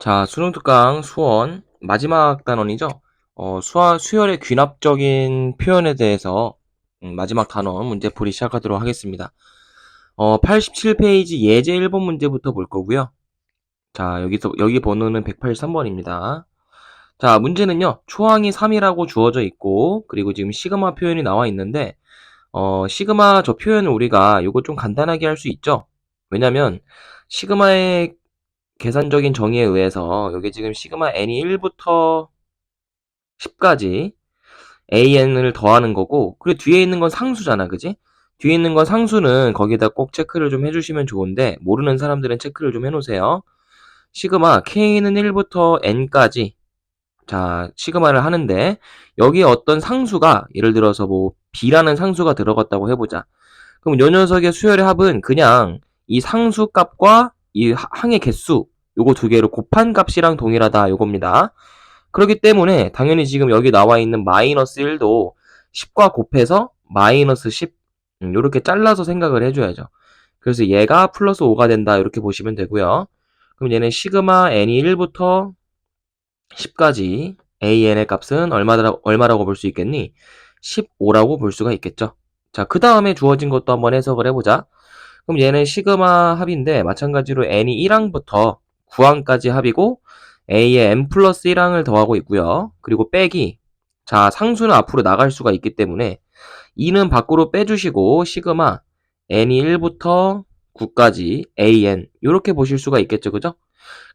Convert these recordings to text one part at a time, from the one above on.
자, 수능 특강 수원 마지막 단원이죠. 수열의 귀납적인 표현에 대해서 마지막 단원 문제풀이 시작하도록 하겠습니다. 87페이지 예제 1번 문제부터 볼 거고요. 자, 여기 번호는 183번입니다. 자, 문제는요. 초항이 3이라고 주어져 있고, 그리고 지금 시그마 표현이 나와 있는데, 시그마 저 표현을 우리가 요거 좀 간단하게 할 수 있죠. 왜냐면 시그마의 계산적인 정의에 의해서 여기 지금 시그마 n이 1부터 10까지 an을 더하는 거고, 그리고 뒤에 있는 건 상수잖아, 그지? 뒤에 있는 건 상수는 거기다 꼭 체크를 좀 해주시면 좋은데, 모르는 사람들은 체크를 좀 해놓으세요. 시그마 k는 1부터 n까지, 자, 시그마를 하는데, 여기에 어떤 상수가, 예를 들어서 뭐 b라는 상수가 들어갔다고 해보자. 그럼 요 녀석의 수열의 합은 그냥 이 상수 값과 이 항의 개수, 요거 두 개로 곱한 값이랑 동일하다, 요겁니다. 그렇기 때문에 당연히 지금 여기 나와 있는 마이너스 1도 10과 곱해서 마이너스 10, 요렇게 잘라서 생각을 해줘야죠. 그래서 얘가 플러스 5가 된다, 이렇게 보시면 되고요. 그럼 얘는 시그마 n이 1부터 10까지 an의 값은 얼마라고 볼 수 있겠니? 15라고 볼 수가 있겠죠. 자, 그 다음에 주어진 것도 한번 해석을 해보자. 그럼 얘는 시그마 합인데 마찬가지로 n이 1항부터 9항까지 합이고 a에 n 플러스 1항을 더하고 있고요. 그리고 빼기, 자, 상수는 앞으로 나갈 수가 있기 때문에 2는 밖으로 빼주시고 시그마 n이 1부터 9까지 an, 이렇게 보실 수가 있겠죠, 그죠?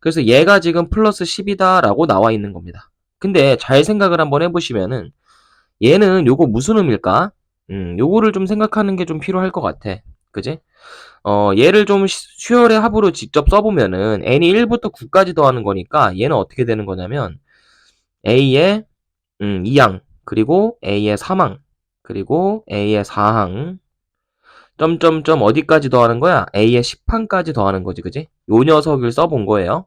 그래서 얘가 지금 플러스 10이다 라고 나와 있는 겁니다. 근데 잘 생각을 한번 해보시면은 얘는 요거 무슨 의미일까? 요거를 좀 생각하는 게 좀 필요할 것 같아. 그지? 얘를 좀 수열의 합으로 직접 써보면은 n이 1부터 9까지 더하는 거니까 얘는 어떻게 되는 거냐면 a의 2항, 그리고 a의 3항, 그리고 a의 4항, 점점점 어디까지 더하는 거야? a의 10항까지 더하는 거지, 그지? 요 녀석을 써본 거예요.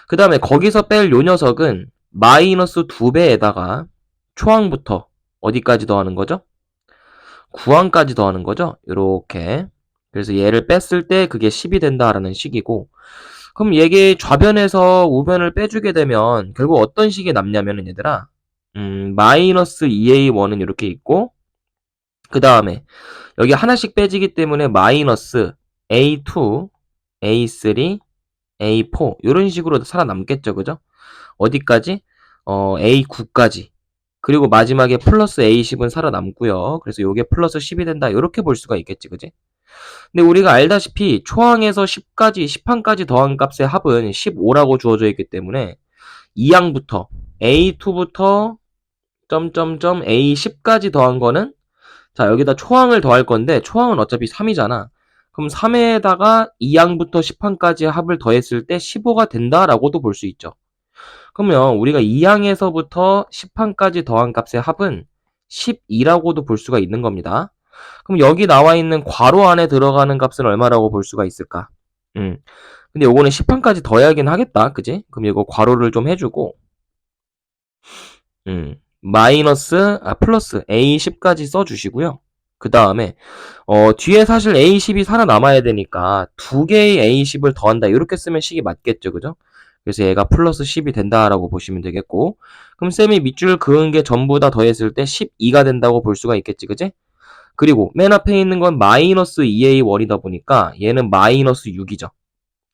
그 다음에 거기서 뺄 요 녀석은 마이너스 2배에다가 초항부터 어디까지 더하는 거죠? 9항까지 더하는 거죠? 요렇게. 그래서 얘를 뺐을 때 그게 10이 된다라는 식이고, 그럼 얘게 좌변에서 우변을 빼주게 되면 결국 어떤 식이 남냐면은 얘들아, 마이너스 2a1은 이렇게 있고, 그 다음에 여기 하나씩 빼지기 때문에 마이너스 a2, a3, a4 이런 식으로 살아남겠죠, 그죠? 어디까지? a9까지. 그리고 마지막에 플러스 a10은 살아남고요. 그래서 요게 플러스 10이 된다, 이렇게 볼 수가 있겠지, 그지? 근데 우리가 알다시피 초항에서 10항까지 더한 값의 합은 15라고 주어져 있기 때문에 2항부터 a2부터 점점점 a10까지 더한 거는, 자, 여기다 초항을 더할 건데 초항은 어차피 3이잖아. 그럼 3에다가 2항부터 10항까지 합을 더했을 때 15가 된다라고도 볼 수 있죠. 그러면 우리가 2항에서부터 10항까지 더한 값의 합은 12라고도 볼 수가 있는 겁니다. 그럼 여기 나와 있는 괄호 안에 들어가는 값은 얼마라고 볼 수가 있을까? 근데 요거는 10항까지 더해야긴 하겠다, 그지? 그럼 이거 괄호를 좀 해주고, 플러스 A10까지 써주시고요. 그 다음에, 뒤에 사실 A10이 살아남아야 되니까 두 개의 A10을 더한다, 이렇게 쓰면 식이 맞겠죠, 그죠? 그래서 얘가 플러스 10이 된다라고 보시면 되겠고, 그럼 쌤이 밑줄 그은 게 전부 다 더했을 때 12가 된다고 볼 수가 있겠지, 그지? 그리고 맨 앞에 있는 건 마이너스 2a1이다 보니까 얘는 마이너스 6이죠.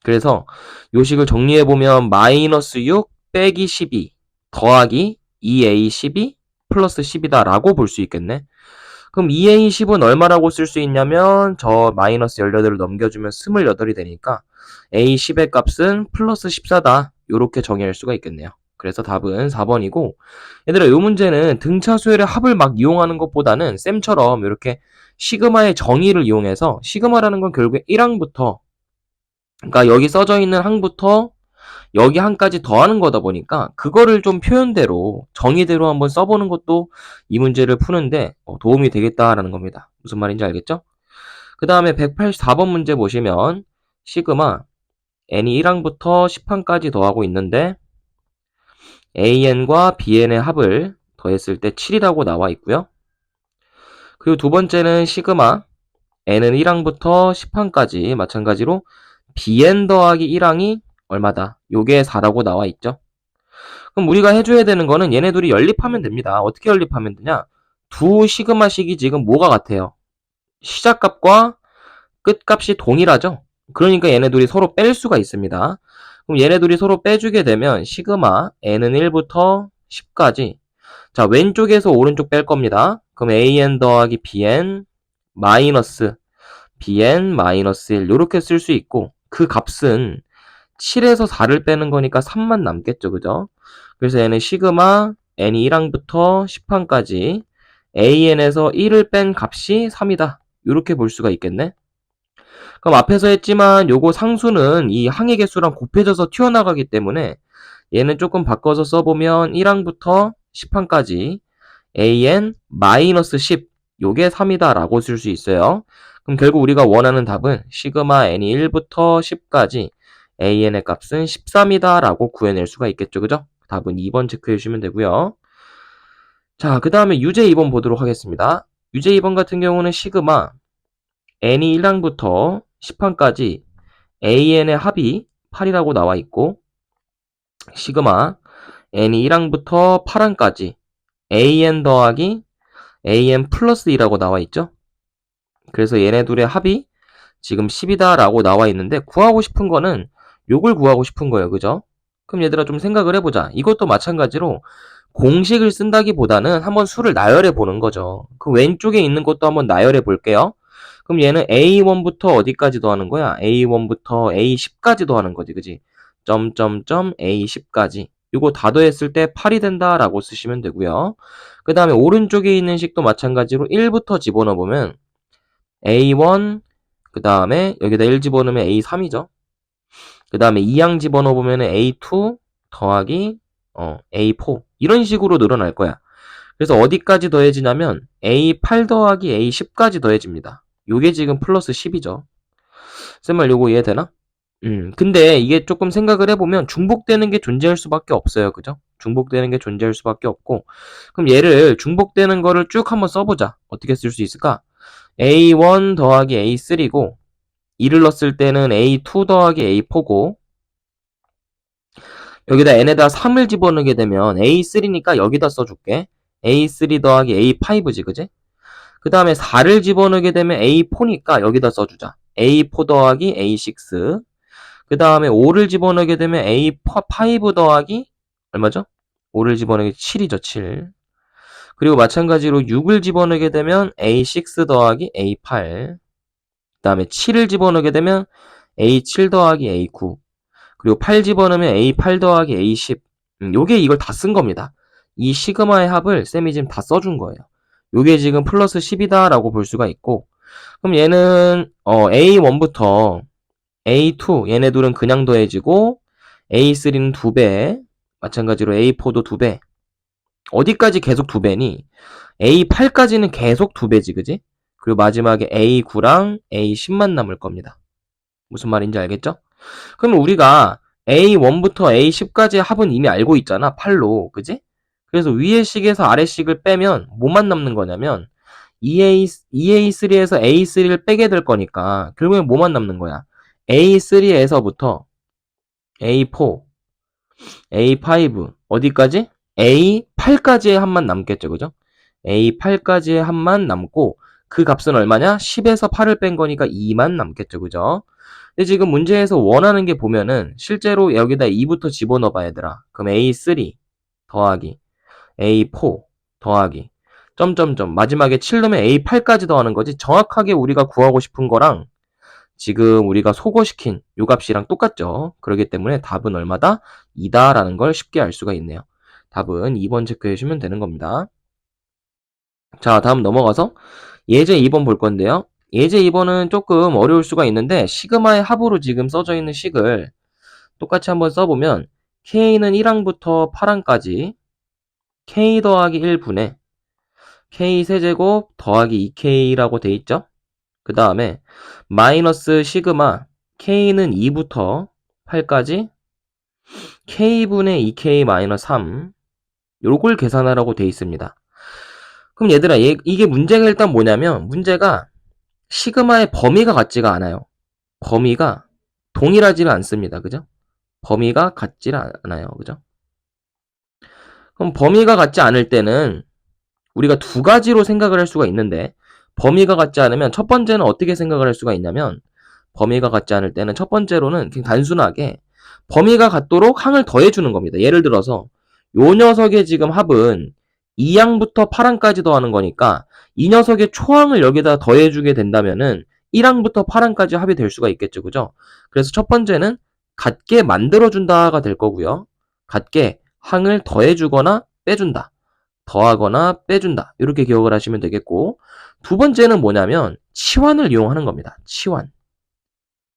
그래서 요 식을 정리해보면 마이너스 6 빼기 12 더하기 2a12 플러스 10이다 라고 볼 수 있겠네. 그럼 2a10은 얼마라고 쓸 수 있냐면 저 마이너스 18을 넘겨주면 28이 되니까 a10의 값은 플러스 14다, 요렇게 정의할 수가 있겠네요. 그래서 답은 4번이고, 얘들아, 요 문제는 등차 수열의 합을 막 이용하는 것보다는 쌤처럼 이렇게 시그마의 정의를 이용해서, 시그마라는 건 결국에 1항부터, 그러니까 여기 써져 있는 항부터 여기 항까지 더하는 거다 보니까 그거를 좀 표현대로 정의대로 한번 써보는 것도 이 문제를 푸는데 도움이 되겠다라는 겁니다. 무슨 말인지 알겠죠? 그 다음에 184번 문제 보시면 시그마 n이 1항부터 10항까지 더하고 있는데 an과 bn의 합을 더했을 때 7이라고 나와 있고요. 그리고 두 번째는 시그마 n은 1항부터 10항까지 마찬가지로 bn 더하기 1항이 얼마다? 요게 4라고 나와 있죠. 그럼 우리가 해줘야 되는 거는 얘네 둘이 연립하면 됩니다. 어떻게 연립하면 되냐? 두 시그마식이 지금 뭐가 같아요? 시작값과 끝값이 동일하죠? 그러니까 얘네 둘이 서로 뺄 수가 있습니다. 그럼 얘네 둘이 서로 빼주게 되면 시그마 n은 1부터 10까지, 자, 왼쪽에서 오른쪽 뺄 겁니다. 그럼 an 더하기 bn 마이너스 bn 마이너스 1 이렇게 쓸 수 있고, 그 값은 7에서 4를 빼는 거니까 3만 남겠죠, 그죠? 그래서 얘는 시그마 n이 1항부터 10항까지 an에서 1을 뺀 값이 3이다. 이렇게 볼 수가 있겠네. 그럼 앞에서 했지만 요거 상수는 이 항의 개수랑 곱해져서 튀어나가기 때문에 얘는 조금 바꿔서 써보면 1항부터 10항까지 an-10 요게 3이다 라고 쓸 수 있어요. 그럼 결국 우리가 원하는 답은 시그마 n이 1부터 10까지 an의 값은 13이다 라고 구해낼 수가 있겠죠. 그죠? 답은 2번 체크해 주시면 되고요. 자, 그 다음에 유제 2번 보도록 하겠습니다. 유제 2번 같은 경우는 시그마 n이 1항부터 10항까지 an의 합이 8이라고 나와 있고, 시그마 n이 1항부터 8항까지 an 더하기 an 플러스 2라고 나와 있죠. 그래서 얘네 둘의 합이 지금 10이다 라고 나와 있는데, 구하고 싶은 거는 요걸 구하고 싶은 거예요. 그죠? 그럼 얘들아 좀 생각을 해보자. 이것도 마찬가지로 공식을 쓴다기보다는 한번 수를 나열해 보는 거죠. 그 왼쪽에 있는 것도 한번 나열해 볼게요. 그럼 얘는 A1부터 어디까지 더하는 거야? A1부터 A10까지 더하는 거지, 그지? 점점점 A10까지. 이거 다 더했을 때 8이 된다라고 쓰시면 되고요. 그 다음에 오른쪽에 있는 식도 마찬가지로 1부터 집어넣어보면 A1, 그 다음에 여기다 1 집어넣으면 A3이죠. 그 다음에 2항 집어넣어보면 A2 더하기 A4 이런 식으로 늘어날 거야. 그래서 어디까지 더해지냐면 A8 더하기 A10까지 더해집니다. 요게 지금 플러스 10이죠. 쌤말 요거 이해되나? 근데 이게 조금 생각을 해보면 중복되는 게 존재할 수밖에 없어요. 그죠? 중복되는 게 존재할 수밖에 없고, 그럼 얘를 중복되는 거를 쭉 한번 써보자. 어떻게 쓸 수 있을까? A1 더하기 A3고 2를 넣었을 때는 A2 더하기 A4고, 여기다 n에다 3을 집어넣게 되면 A3니까 여기다 써줄게. A3 더하기 A5지, 그지? 그 다음에 4를 집어넣게 되면 A4니까 여기다 써주자. A4 더하기 A6. 그 다음에 5를 집어넣게 되면 A5 더하기 얼마죠? 5를 집어넣게 7이죠, 7. 그리고 마찬가지로 6을 집어넣게 되면 A6 더하기 A8. 그 다음에 7을 집어넣게 되면 A7 더하기 A9. 그리고 8 집어넣으면 A8 더하기 A10. 요게 이걸 다 쓴 겁니다. 이 시그마의 합을 쌤이 지금 다 써준 거예요. 요게 지금 플러스 10이다 라고 볼 수가 있고, 그럼 얘는 A1부터 A2 얘네 둘은 그냥 더해지고, A3는 2배, 마찬가지로 A4도 2배. 어디까지 계속 2배니? A8까지는 계속 2배지, 그지? 그리고 마지막에 A9랑 A10만 남을 겁니다. 무슨 말인지 알겠죠? 그럼 우리가 A1부터 A10까지의 합은 이미 알고 있잖아. 8로. 그지? 그래서 위의 식에서 아래 식을 빼면 뭐만 남는 거냐면 2A3에서 A3를 빼게 될 거니까 결국엔 뭐만 남는 거야? A3에서부터 A4, A5 어디까지? A8까지의 합만 남겠죠. 그죠? A8까지의 합만 남고 그 값은 얼마냐? 10에서 8을 뺀 거니까 2만 남겠죠. 그죠? 근데 지금 문제에서 원하는 게 보면은 실제로 여기다 2부터 집어넣어봐 얘들아. 그럼 A3 더하기 A4 더하기 점점점 마지막에 7 넣으면 A8까지 더하는 거지. 정확하게 우리가 구하고 싶은 거랑 지금 우리가 소거시킨 요 값이랑 똑같죠. 그렇기 때문에 답은 얼마다? 2다 라는 걸 쉽게 알 수가 있네요. 답은 2번 체크해 주시면 되는 겁니다. 자, 다음 넘어가서 예제 2번 볼 건데요. 예제 2번은 조금 어려울 수가 있는데 시그마의 합으로 지금 써져 있는 식을 똑같이 한번 써보면 K는 1항부터 8항까지 K 더하기 1분의 K 세제곱 더하기 2K라고 돼 있죠. 그 다음에 마이너스 시그마 K는 2부터 8까지 K분의 2K 마이너스 3 요걸 계산하라고 돼 있습니다. 그럼 얘들아 이게 문제가 일단 뭐냐면 문제가 시그마의 범위가 같지가 않아요. 범위가 동일하지는 않습니다. 그죠? 범위가 같질 않아요. 그죠? 그럼 범위가 같지 않을 때는 우리가 두 가지로 생각을 할 수가 있는데, 범위가 같지 않으면 첫 번째는 어떻게 생각을 할 수가 있냐면, 범위가 같지 않을 때는 첫 번째로는 그냥 단순하게 범위가 같도록 항을 더해주는 겁니다. 예를 들어서 요 녀석의 지금 합은 2항부터 8항까지 더하는 거니까 이 녀석의 초항을 여기다 더해주게 된다면은 1항부터 8항까지 합이 될 수가 있겠죠. 그죠? 그래서 첫 번째는 같게 만들어준다가 될 거고요. 같게 항을 더해주거나 빼준다. 더하거나 빼준다. 이렇게 기억을 하시면 되겠고, 두 번째는 뭐냐면 치환을 이용하는 겁니다. 치환.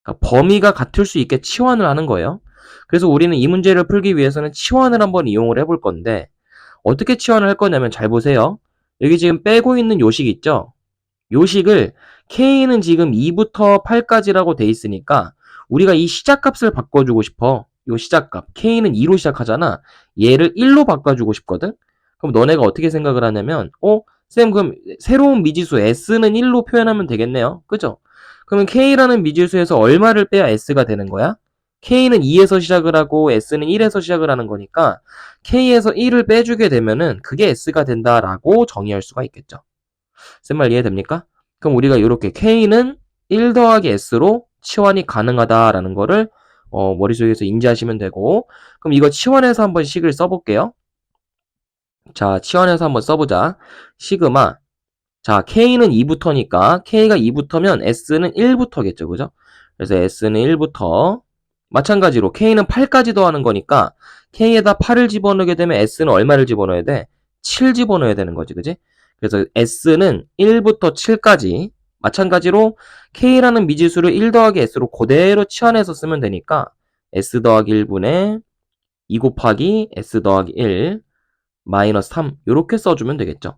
그러니까 범위가 같을 수 있게 치환을 하는 거예요. 그래서 우리는 이 문제를 풀기 위해서는 치환을 한번 이용을 해볼 건데, 어떻게 치환을 할 거냐면 잘 보세요. 여기 지금 빼고 있는 요식 있죠? 요식을 K는 지금 2부터 8까지라고 돼 있으니까 우리가 이 시작값을 바꿔주고 싶어. 요 시작값. K는 2로 시작하잖아. 얘를 1로 바꿔주고 싶거든? 그럼 너네가 어떻게 생각을 하냐면, 쌤, 그럼 새로운 미지수 S는 1로 표현하면 되겠네요. 그죠? 그러면 K라는 미지수에서 얼마를 빼야 S가 되는 거야? K는 2에서 시작을 하고 S는 1에서 시작을 하는 거니까 K에서 1을 빼주게 되면은 그게 S가 된다라고 정의할 수가 있겠죠. 쌤 말 이해됩니까? 그럼 우리가 이렇게 K는 1 더하기 S로 치환이 가능하다라는 거를 머릿속에서 인지하시면 되고, 그럼 이거 치환해서 한번 식을 써볼게요. 자, 치환해서 한번 써보자. 시그마. 자, K는 2부터니까 K가 2부터면 S는 1부터겠죠. 그죠? 그래서 S는 1부터 마찬가지로 K는 8까지 더하는 거니까 K에다 8을 집어넣게 되면 S는 얼마를 집어넣어야 돼? 7 집어넣어야 되는 거지. 그지? 그래서 S는 1부터 7까지 마찬가지로 K라는 미지수를 1 더하기 S로 그대로 치환해서 쓰면 되니까 S 더하기 1분의 2 곱하기 S 더하기 1 마이너스 3 이렇게 써주면 되겠죠.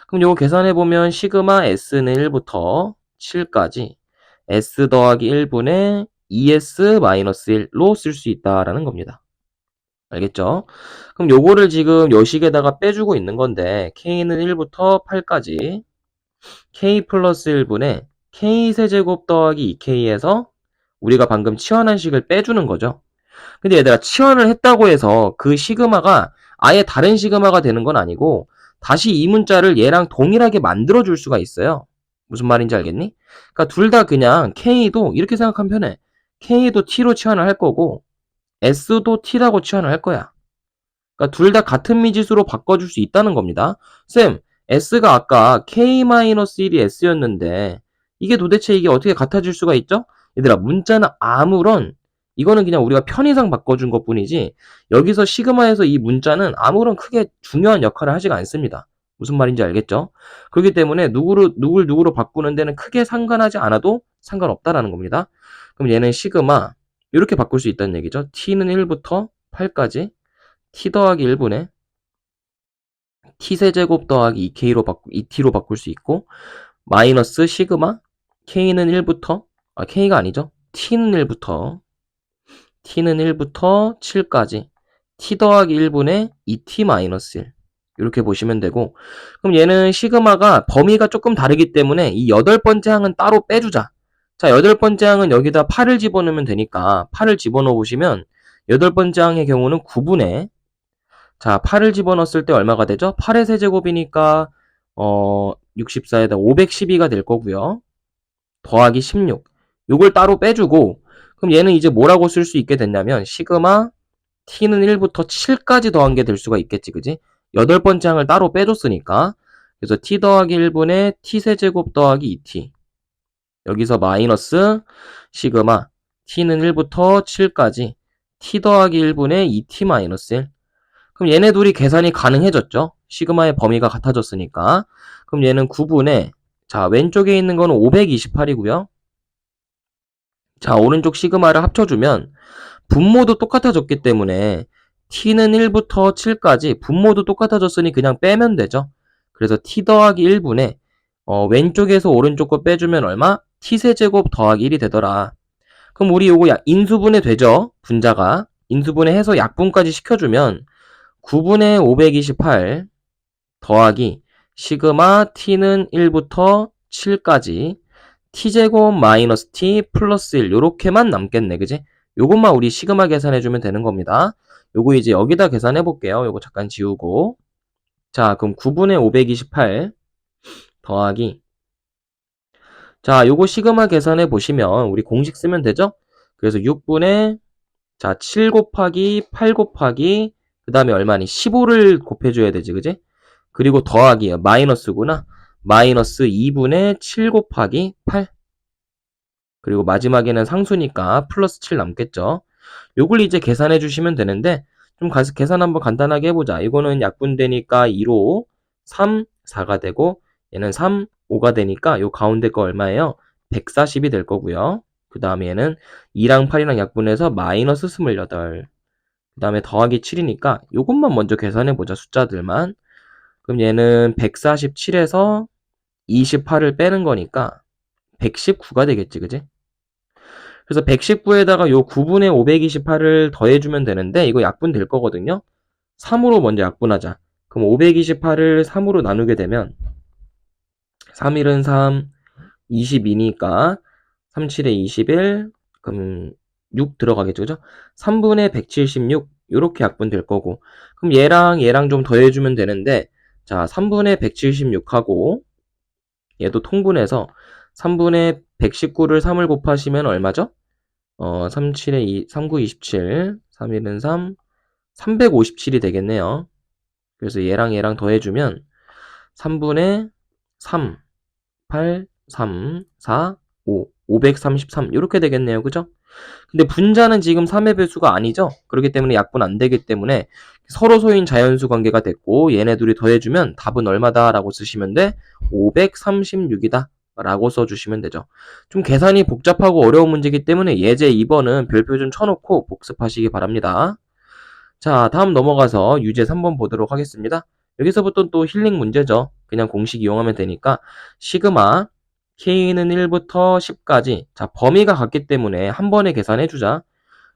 그럼 요거 계산해보면 시그마 S는 1부터 7까지 S 더하기 1분의 2S 마이너스 1로 쓸 수 있다라는 겁니다. 알겠죠? 그럼 요거를 지금 요식에다가 빼주고 있는 건데 K는 1부터 8까지 K 플러스 1분의 K 세제곱 더하기 2K에서 우리가 방금 치환한 식을 빼주는 거죠. 근데 얘들아 치환을 했다고 해서 그 시그마가 아예 다른 시그마가 되는 건 아니고 다시 이 문자를 얘랑 동일하게 만들어줄 수가 있어요. 무슨 말인지 알겠니? 그러니까 둘 다 그냥 K도 이렇게 생각하면 편해. K도 T로 치환을 할 거고 S도 T라고 치환을 할 거야. 그러니까 둘 다 같은 미지수로 바꿔줄 수 있다는 겁니다. 쌤, S가 아까 K-1이 S였는데 이게 도대체 이게 어떻게 같아질 수가 있죠? 얘들아 문자는 아무런 이거는 그냥 우리가 편의상 바꿔준 것 뿐이지 여기서 시그마에서 이 문자는 아무런 크게 중요한 역할을 하지가 않습니다. 무슨 말인지 알겠죠? 그렇기 때문에 누구를 누구로 바꾸는 데는 크게 상관하지 않아도 상관없다라는 겁니다. 그럼 얘는 시그마 이렇게 바꿀 수 있다는 얘기죠. T는 1부터 8까지 T 더하기 1분의 T세제곱 더하기 2T로 바꿀 수 있고 마이너스 시그마 K는 1부터 K가 아니죠. T는 1부터 7까지 T 더하기 1분의 2T 마이너스 1 이렇게 보시면 되고 그럼 얘는 시그마가 범위가 조금 다르기 때문에 이 8번째 항은 따로 빼주자. 자, 8번째 항은 여기다 8을 집어넣으면 되니까 8을 집어넣어 보시면 8번째 항의 경우는 9분의 자, 8을 집어넣었을 때 얼마가 되죠? 8의 세제곱이니까 64에다 512가 될 거고요. 더하기 16. 요걸 따로 빼주고 그럼 얘는 이제 뭐라고 쓸 수 있게 됐냐면 시그마 t는 1부터 7까지 더한 게 될 수가 있겠지. 그지? 8번째 항을 따로 빼줬으니까 그래서 t 더하기 1분의 t세제곱 더하기 2t 여기서 마이너스 시그마 t는 1부터 7까지 t 더하기 1분의 2t 마이너스 1 그럼 얘네 둘이 계산이 가능해졌죠? 시그마의 범위가 같아졌으니까. 그럼 얘는 9분의 자 왼쪽에 있는 거는 528이고요. 자 오른쪽 시그마를 합쳐주면 분모도 똑같아졌기 때문에 t는 1부터 7까지 분모도 똑같아졌으니 그냥 빼면 되죠. 그래서 t 더하기 1분의 왼쪽에서 오른쪽 거 빼주면 얼마? t세제곱 더하기 1이 되더라. 그럼 우리 요거 인수분해 되죠? 분자가. 인수분해 해서 약분까지 시켜주면 9분의 528 더하기 시그마 t는 1부터 7까지 t제곱 마이너스 t 플러스 1 요렇게만 남겠네. 그지? 요것만 우리 시그마 계산해주면 되는 겁니다. 요거 이제 여기다 계산해 볼게요. 요거 잠깐 지우고. 자, 그럼 9분의 528 더하기. 자, 요거 시그마 계산해 보시면 우리 공식 쓰면 되죠? 그래서 6분의 자, 7 곱하기 8 곱하기 그 다음에 얼마니? 15를 곱해줘야 되지, 그지? 그리고 더하기요. 마이너스구나. 마이너스 2분의 7 곱하기 8. 그리고 마지막에는 상수니까 플러스 7 남겠죠. 요걸 이제 계산해 주시면 되는데 좀 계산 한번 간단하게 해보자. 이거는 약분되니까 2로 3, 4가 되고 얘는 3, 5가 되니까 요 가운데 거 얼마예요? 140이 될 거고요. 그 다음에 얘는 2랑 8이랑 약분해서 마이너스 28. 그 다음에 더하기 7이니까 요것만 먼저 계산해보자. 숫자들만. 그럼 얘는 147에서 28을 빼는 거니까 119가 되겠지, 그지? 그래서 119에다가 요 9분의 528을 더해주면 되는데 이거 약분 될 거거든요. 3으로 먼저 약분하자. 그럼 528을 3으로 나누게 되면 3일은 3, 22니까 37에 21, 그럼 6 들어가겠죠, 그죠? 3분의 176 이렇게 약분될 거고 그럼 얘랑 좀 더해주면 되는데 자 3분의 176하고 얘도 통분해서 3분의 119를 3을 곱하시면 얼마죠? 37에 2, 39, 27, 3일은 3, 357이 되겠네요. 그래서 얘랑 더해주면 3분의 3, 8, 3, 4, 5, 533 이렇게 되겠네요. 그죠? 근데 분자는 지금 3의 배수가 아니죠? 그렇기 때문에 약분 안 되기 때문에 서로 소인 자연수 관계가 됐고 얘네 둘이 더해주면 답은 얼마다 라고 쓰시면 돼? 536이다 라고 써주시면 되죠. 좀 계산이 복잡하고 어려운 문제이기 때문에 예제 2번은 별표 좀 쳐놓고 복습하시기 바랍니다. 자, 다음 넘어가서 유제 3번 보도록 하겠습니다. 여기서부터 또 힐링 문제죠. 그냥 공식 이용하면 되니까 시그마 k는 1부터 10까지 자 범위가 같기 때문에 한 번에 계산해주자.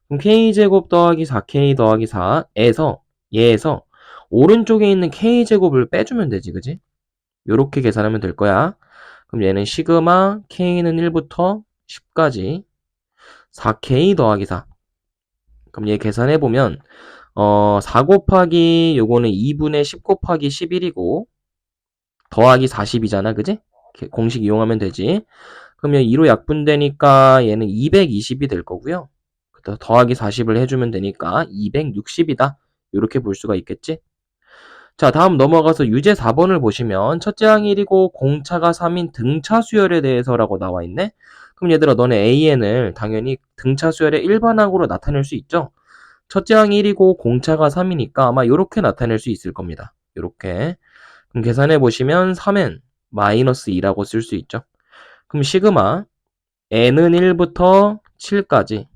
그럼 k제곱 더하기 4k 더하기 4에서 얘에서 오른쪽에 있는 k제곱을 빼주면 되지, 그지? 요렇게 계산하면 될 거야. 그럼 얘는 시그마 k는 1부터 10까지 4k 더하기 4. 그럼 얘 계산해보면 4 곱하기 요거는 2분의 10 곱하기 11이고 더하기 40이잖아, 그지? 공식 이용하면 되지. 그러면 2로 약분되니까 얘는 220이 될 거고요. 더하기 40을 해주면 되니까 260이다. 이렇게 볼 수가 있겠지? 자, 다음 넘어가서 유제 4번을 보시면 첫째 항이 1이고 공차가 3인 등차 수열에 대해서라고 나와 있네? 그럼 얘들아 너네 AN을 당연히 등차 수열의 일반항으로 나타낼 수 있죠? 첫째 항이 1이고 공차가 3이니까 아마 이렇게 나타낼 수 있을 겁니다. 이렇게. 그럼 계산해 보시면 3n 마이너스 2라고 쓸 수 있죠. 그럼 시그마 n은 1부터 7까지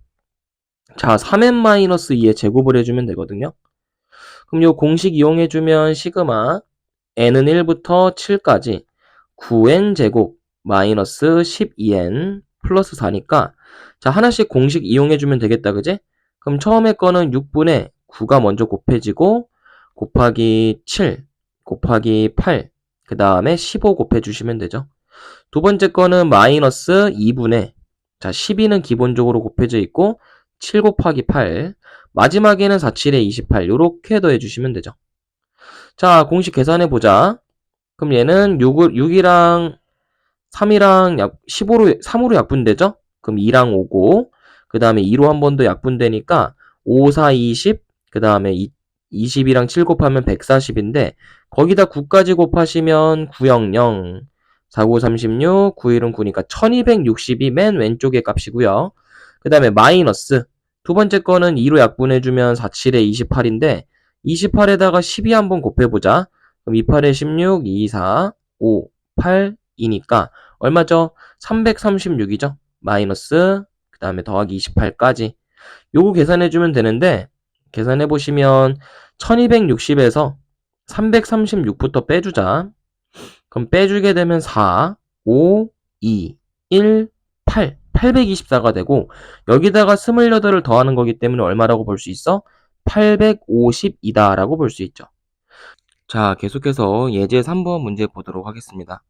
자 3n-2의 제곱을 해주면 되거든요. 그럼 이 공식 이용해주면 시그마 n은 1부터 7까지 9n 제곱 마이너스 12n 플러스 4니까 자 하나씩 공식 이용해주면 되겠다, 그지? 그럼 처음에 거는 6분의 9가 먼저 곱해지고 곱하기 7 곱하기 8 그 다음에 15 곱해주시면 되죠. 두 번째 거는 마이너스 2분의 자 12는 기본적으로 곱해져 있고 7 곱하기 8 마지막에는 4, 7에 28 이렇게 더해주시면 되죠. 자 공식 계산해보자. 그럼 얘는 6이랑 3이랑 15로 3으로 약분되죠? 그럼 2랑 5고 그 다음에 2로 한 번 더 약분되니까 5, 4, 20 그 다음에 20이랑 7 곱하면 140인데 거기다 9까지 곱하시면 900 49, 36, 91은 9니까 1260이 맨 왼쪽의 값이고요. 그 다음에 마이너스 두 번째 거는 2로 약분해주면 4, 7에 28인데 28에다가 12 한번 곱해보자. 그럼 28에 16, 2, 4, 5, 8, 2니까 얼마죠? 336이죠. 마이너스 그 다음에 더하기 28까지 요거 계산해주면 되는데 계산해보시면 1260에서 336부터 빼주자. 그럼 빼주게 되면 4, 5, 2, 1, 8, 824가 되고 여기다가 28을 더하는 거기 때문에 얼마라고 볼 수 있어? 850이다 라고 볼 수 있죠. 자, 계속해서 예제 3번 문제 보도록 하겠습니다.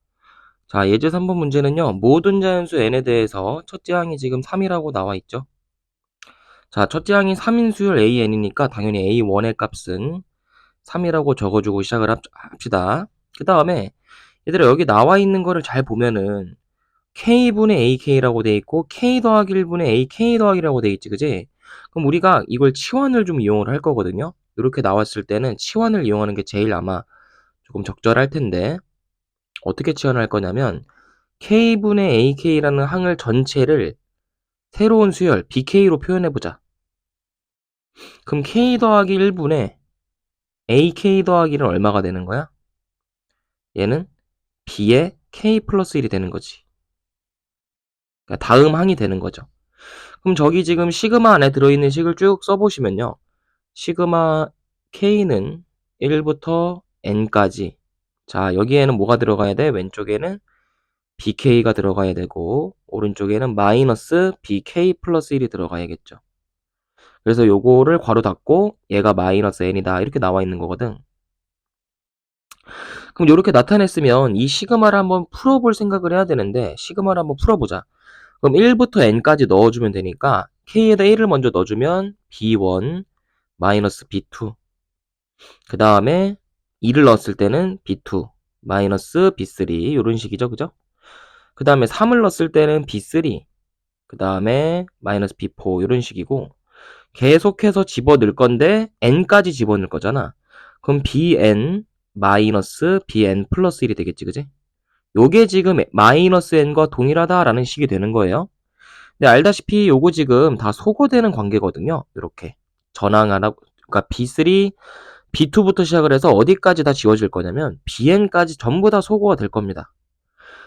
자, 예제 3번 문제는요. 모든 자연수 n에 대해서 첫째 항이 지금 3이라고 나와 있죠. 자, 첫째 항이 3인 수열 AN이니까 당연히 A1의 값은 3이라고 적어주고 시작을 합시다. 그 다음에 얘들아 여기 나와 있는 거를 잘 보면은 K분의 AK라고 돼 있고 K 더하기 1분의 AK 더하기라고 돼 있지, 그지? 그럼 우리가 이걸 치환을 좀 이용을 할 거거든요. 이렇게 나왔을 때는 치환을 이용하는 게 제일 아마 조금 적절할 텐데 어떻게 치환을 할 거냐면 K분의 AK라는 항을 전체를 새로운 수열 BK로 표현해보자. 그럼 K 더하기 1분의 AK 더하기는 얼마가 되는 거야? 얘는 B의 K 플러스 1이 되는 거지. 그러니까 다음 항이 되는 거죠. 그럼 저기 지금 시그마 안에 들어있는 식을 쭉 써보시면요. 시그마 K는 1부터 N까지. 자, 여기에는 뭐가 들어가야 돼? 왼쪽에는 BK가 들어가야 되고 오른쪽에는 마이너스 BK 플러스 1이 들어가야겠죠. 그래서 요거를 괄호 닫고 얘가 마이너스 N이다 이렇게 나와 있는 거거든. 그럼 이렇게 나타냈으면 이 시그마를 한번 풀어볼 생각을 해야 되는데 시그마를 한번 풀어보자. 그럼 1부터 n까지 넣어주면 되니까 k에다 1을 먼저 넣어주면 b1 마이너스 b2 그 다음에 2를 넣었을 때는 b2 마이너스 b3 이런 식이죠, 그죠? 그 다음에 3을 넣었을 때는 b3 그 다음에 마이너스 b4 이런 식이고 계속해서 집어넣을 건데 n까지 집어넣을 거잖아. 그럼 bn 마이너스 bn 플러스 1이 되겠지, 그지? 요게 지금 마이너스 n과 동일하다라는 식이 되는 거예요. 근데 알다시피 요거 지금 다 소거되는 관계거든요. 이렇게 전항하라고, 그러니까 B3, B2부터 시작을 해서 어디까지 다 지워질 거냐면 BN까지 전부 다 소거가 될 겁니다.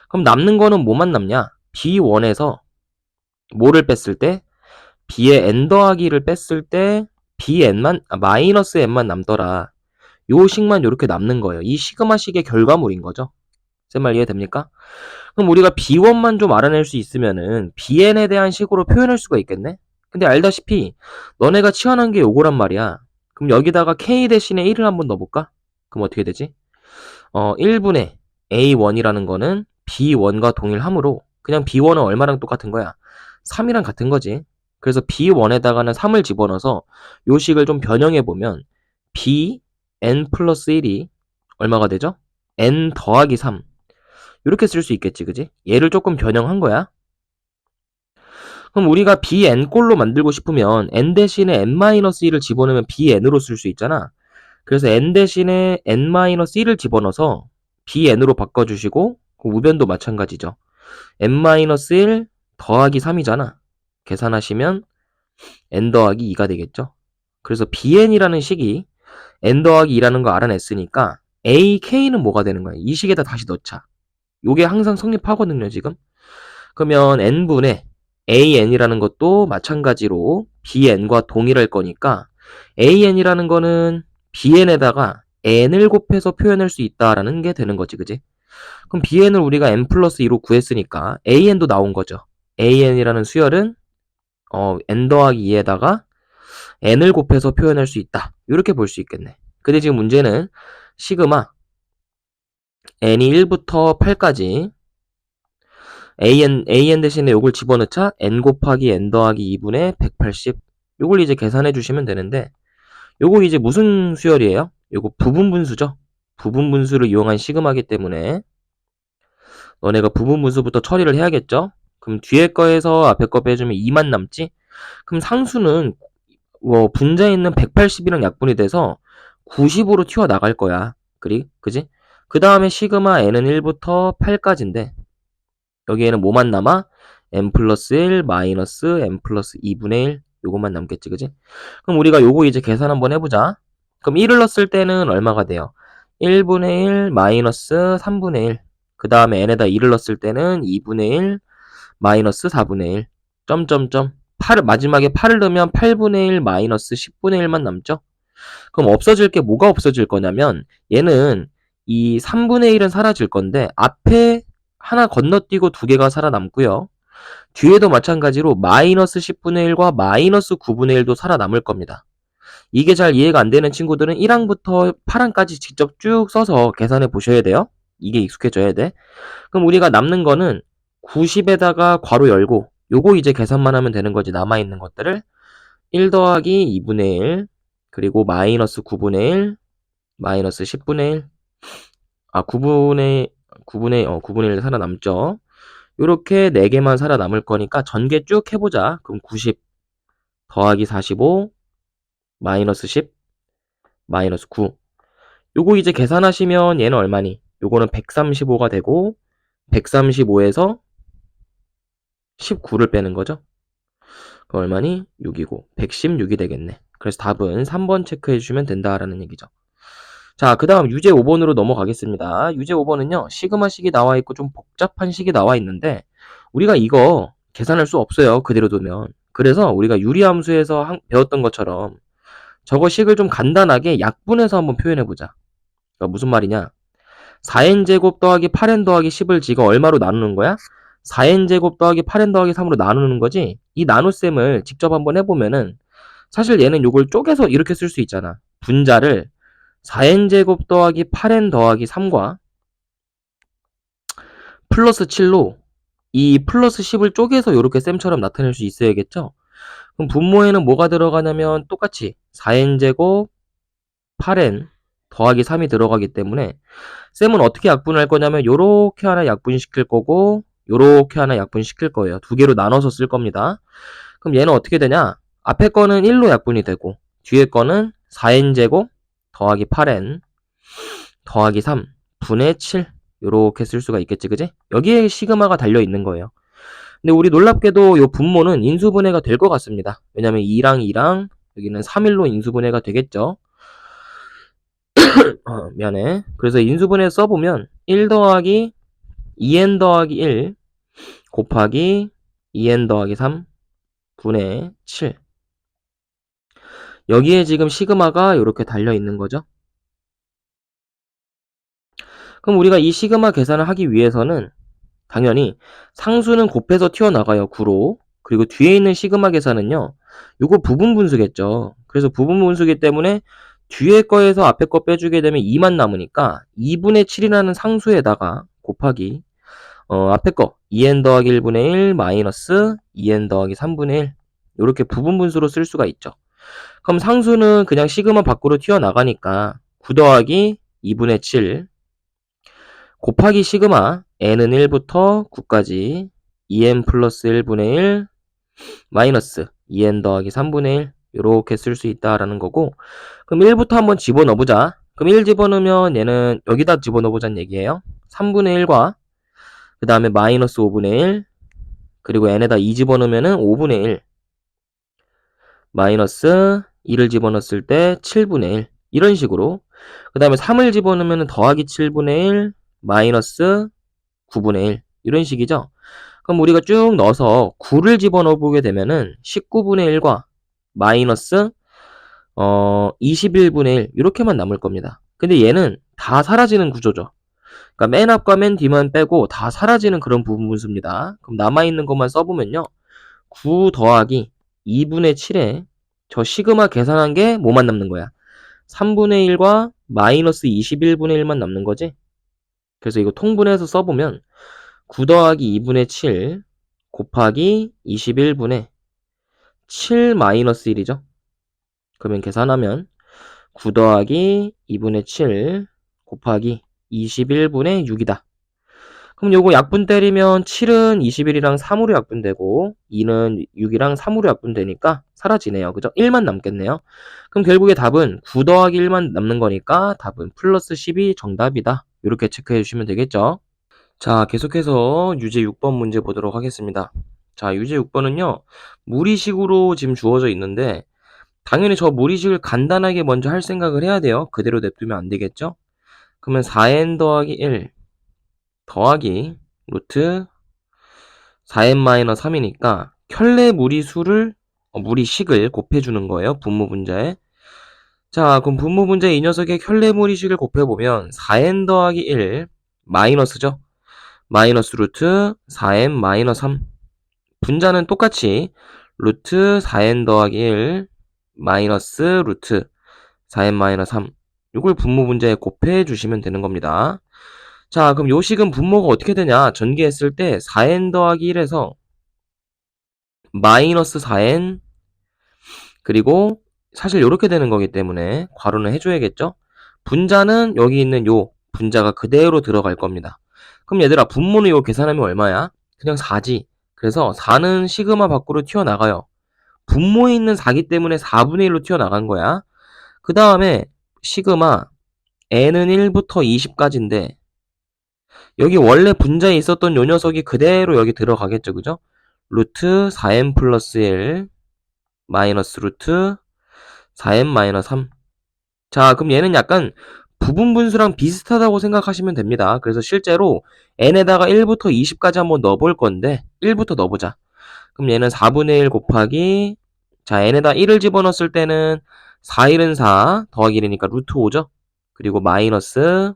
그럼 남는 거는 뭐만 남냐? B1에서 뭐를 뺐을 때 B의 n 더하기를 뺐을 때 BN만 마이너스 n만 남더라. 요 식만 이렇게 남는 거예요. 이 시그마식의 결과물인 거죠. 제 말 이해됩니까? 그럼 우리가 B1만 좀 알아낼 수 있으면은 BN에 대한 식으로 표현할 수가 있겠네? 근데 알다시피 너네가 치환한 게 요거란 말이야. 그럼 여기다가 K 대신에 1을 한번 넣어볼까? 그럼 어떻게 되지? 1분의 A1이라는 거는 B1과 동일하므로 그냥 B1은 얼마랑 똑같은 거야? 3이랑 같은 거지. 그래서 B1에다가는 3을 집어넣어서 요 식을 좀 변형해보면 BN 플러스 1이 얼마가 되죠? N 더하기 3 이렇게 쓸 수 있겠지, 그지? 얘를 조금 변형한 거야. 그럼 우리가 bn꼴로 만들고 싶으면 n 대신에 n-1을 집어넣으면 bn으로 쓸 수 있잖아. 그래서 n 대신에 n-1을 집어넣어서 bn으로 바꿔주시고 그 우변도 마찬가지죠. n-1 더하기 3이잖아. 계산하시면 n 더하기 2가 되겠죠. 그래서 bn이라는 식이 n 더하기 2라는 거 알아냈으니까 ak는 뭐가 되는 거야? 이 식에다 다시 넣자. 요게 항상 성립하거든요, 지금. 그러면 n분의 an이라는 것도 마찬가지로 bn과 동일할 거니까 an이라는 거는 bn에다가 n을 곱해서 표현할 수 있다라는 게 되는 거지, 그지? 그럼 bn을 우리가 n 플러스 2로 구했으니까 an도 나온 거죠. an이라는 수열은 n 더하기 2에다가 n을 곱해서 표현할 수 있다. 이렇게 볼 수 있겠네. 근데 지금 문제는 시그마 n이 1부터 8까지 an 대신에 요걸 집어넣자 n 곱하기 n 더하기 2분의 180 요걸 이제 계산해 주시면 되는데 요거 이제 무슨 수열이에요? 요거 부분분수죠. 부분분수를 이용한 시그마기 때문에 너네가 부분분수부터 처리를 해야겠죠. 그럼 뒤에 거에서 앞에 거 빼주면 2만 남지? 그럼 상수는 분자에 있는 180이랑 약분이 돼서 90으로 튀어나갈 거야. 그지? 그 다음에 시그마 n은 1부터 8까지인데 여기에는 뭐만 남아? n 플러스 1 마이너스 n 플러스 2분의 1 요것만 남겠지, 그지? 그럼 우리가 요거 이제 계산 한번 해보자. 그럼 1을 넣었을 때는 얼마가 돼요? 1분의 1 마이너스 3분의 1 그 다음에 n에다 2를 넣었을 때는 2분의 1 마이너스 4분의 1 점점점 마지막에 8을 넣으면 8분의 1 마이너스 10분의 1만 남죠? 그럼 없어질 게 뭐가 없어질 거냐면 얘는 이 3분의 1은 사라질 건데 앞에 하나 건너뛰고 두 개가 살아남고요. 뒤에도 마찬가지로 마이너스 10분의 1과 마이너스 9분의 1도 살아남을 겁니다. 이게 잘 이해가 안 되는 친구들은 1항부터 8항까지 직접 쭉 써서 계산해 보셔야 돼요. 이게 익숙해져야 돼. 그럼 우리가 남는 거는 90에다가 괄호 열고 요거 이제 계산만 하면 되는 거지 남아있는 것들을 1 더하기 2분의 1, 그리고 마이너스 9분의 1, 마이너스 10분의 1, 9분의 1 살아남죠. 요렇게 4개만 살아남을 거니까 전개 쭉 해보자. 그럼 90 더하기 45, 마이너스 10, 마이너스 9. 요거 이제 계산하시면 얘는 얼마니? 요거는 135가 되고 135에서 19를 빼는 거죠. 그럼 얼마니? 6이고 116이 되겠네. 그래서 답은 3번 체크해 주시면 된다라는 얘기죠. 자, 그 다음 유제 5번으로 넘어가겠습니다. 유제 5번은요. 시그마식이 나와 있고 좀 복잡한 식이 나와 있는데 우리가 이거 계산할 수 없어요. 그대로 두면. 그래서 우리가 유리함수에서 배웠던 것처럼 저거 식을 좀 간단하게 약분해서 한번 표현해보자. 그러니까 무슨 말이냐? 4n제곱 더하기 8n 더하기 10을 지가 얼마로 나누는 거야? 4n제곱 더하기 8n 더하기 3으로 나누는 거지? 이 나눗셈을 직접 한번 해보면은 사실 얘는 요걸 쪼개서 이렇게 쓸 수 있잖아. 분자를 4n제곱 더하기 8n 더하기 3과 플러스 7로 이 플러스 10을 쪼개서 이렇게 셈처럼 나타낼 수 있어야겠죠? 그럼 분모에는 뭐가 들어가냐면 똑같이 4n제곱 8n 더하기 3이 들어가기 때문에 셈은 어떻게 약분할 거냐면 요렇게 하나 약분시킬 거고 요렇게 하나 약분시킬 거예요. 두 개로 나눠서 쓸 겁니다. 그럼 얘는 어떻게 되냐? 앞에 거는 1로 약분이 되고 뒤에 거는 4n제곱 더하기 8n 더하기 3 분의 7 요렇게 쓸 수가 있겠지, 그지? 여기에 시그마가 달려있는 거예요. 근데 우리 놀랍게도 요 분모는 인수분해가 될 것 같습니다. 왜냐면 2랑 2랑 여기는 3일로 인수분해가 되겠죠. 미안해. 그래서 인수분해 써보면 1 더하기 2n 더하기 1 곱하기 2n 더하기 3 분의 7 여기에 지금 시그마가 이렇게 달려있는 거죠. 그럼 우리가 이 시그마 계산을 하기 위해서는 당연히 상수는 곱해서 튀어나가요. 9로. 그리고 뒤에 있는 시그마 계산은요. 요거 부분분수겠죠. 그래서 부분분수기 때문에 뒤에 거에서 앞에 거 빼주게 되면 2만 남으니까 2분의 7이라는 상수에다가 곱하기 앞에 거 2n 더하기 1분의 1 마이너스 2n 더하기 3분의 1 이렇게 부분분수로 쓸 수가 있죠. 그럼 상수는 그냥 시그마 밖으로 튀어나가니까 9 더하기 2분의 7 곱하기 시그마 n은 1부터 9까지 2n 플러스 1분의 1 마이너스 2n 더하기 3분의 1 이렇게 쓸 수 있다라는 거고 그럼 1부터 한번 집어넣어보자. 그럼 1 집어넣으면 얘는 여기다 집어넣어보자는 얘기예요. 3분의 1과 그 다음에 마이너스 5분의 1 그리고 n에다 2 집어넣으면 5분의 1 마이너스 2를 집어넣었을 때 7분의 1 이런 식으로 그 다음에 3을 집어넣으면 더하기 7분의 1 마이너스 9분의 1 이런 식이죠. 그럼 우리가 쭉 넣어서 9를 집어넣어 보게 되면은 19분의 1과 마이너스 21분의 1 이렇게만 남을 겁니다. 근데 얘는 다 사라지는 구조죠. 그러니까 맨 앞과 맨 뒤만 빼고 다 사라지는 그런 부분수입니다. 그럼 남아있는 것만 써보면요. 9 더하기 2분의 7에 저 시그마 계산한 게 뭐만 남는 거야? 3분의 1과 마이너스 21분의 1만 남는 거지? 그래서 이거 통분해서 써보면 9 더하기 2분의 7 곱하기 21분의 7 마이너스 1이죠. 그러면 계산하면 9 더하기 2분의 7 곱하기 21분의 6이다. 그럼 요거 약분 때리면 7은 21이랑 3으로 약분되고 2는 6이랑 3으로 약분되니까 사라지네요. 그죠? 1만 남겠네요. 그럼 결국에 답은 9 더하기 1만 남는 거니까 답은 플러스 10이 정답이다. 이렇게 체크해 주시면 되겠죠. 자, 계속해서 유제 6번 문제 보도록 하겠습니다. 자, 유제 6번은요. 무리식으로 지금 주어져 있는데 당연히 저 무리식을 간단하게 먼저 할 생각을 해야 돼요. 그대로 냅두면 안 되겠죠? 그러면 4n 더하기 1 더하기 루트 4n-3이니까 켤레 무리수를 무리식을 곱해주는 거예요. 분모 분자에. 자, 그럼 분모 분자에 이 녀석의 켤레 무리식을 곱해보면 4n 더하기 1 마이너스죠. 마이너스 루트 4n-3 분자는 똑같이 루트 4n 더하기 1 마이너스 루트 4n-3 이걸 분모 분자에 곱해 주시면 되는 겁니다. 자, 그럼 요 식은 분모가 어떻게 되냐? 전개했을 때 4n 더하기 1에서 마이너스 4n 그리고 사실 요렇게 되는 거기 때문에 괄호는 해줘야겠죠? 분자는 여기 있는 요 분자가 그대로 들어갈 겁니다. 그럼 얘들아, 분모는 이거 계산하면 얼마야? 그냥 4지. 그래서 4는 시그마 밖으로 튀어나가요. 분모에 있는 4기 때문에 4분의 1로 튀어나간 거야. 그 다음에 시그마 n은 1부터 20까지인데 여기 원래 분자에 있었던 요 녀석이 그대로 여기 들어가겠죠. 그죠? 루트 4n 플러스 1 마이너스 루트 4n 마이너스 3. 자, 그럼 얘는 약간 부분 분수랑 비슷하다고 생각하시면 됩니다. 그래서 실제로 n에다가 1부터 20까지 한번 넣어볼 건데 1부터 넣어보자. 그럼 얘는 4분의 1 곱하기, 자, n에다 1을 집어넣었을 때는 4, 1은 4 더하기 1이니까 루트 5죠. 그리고 마이너스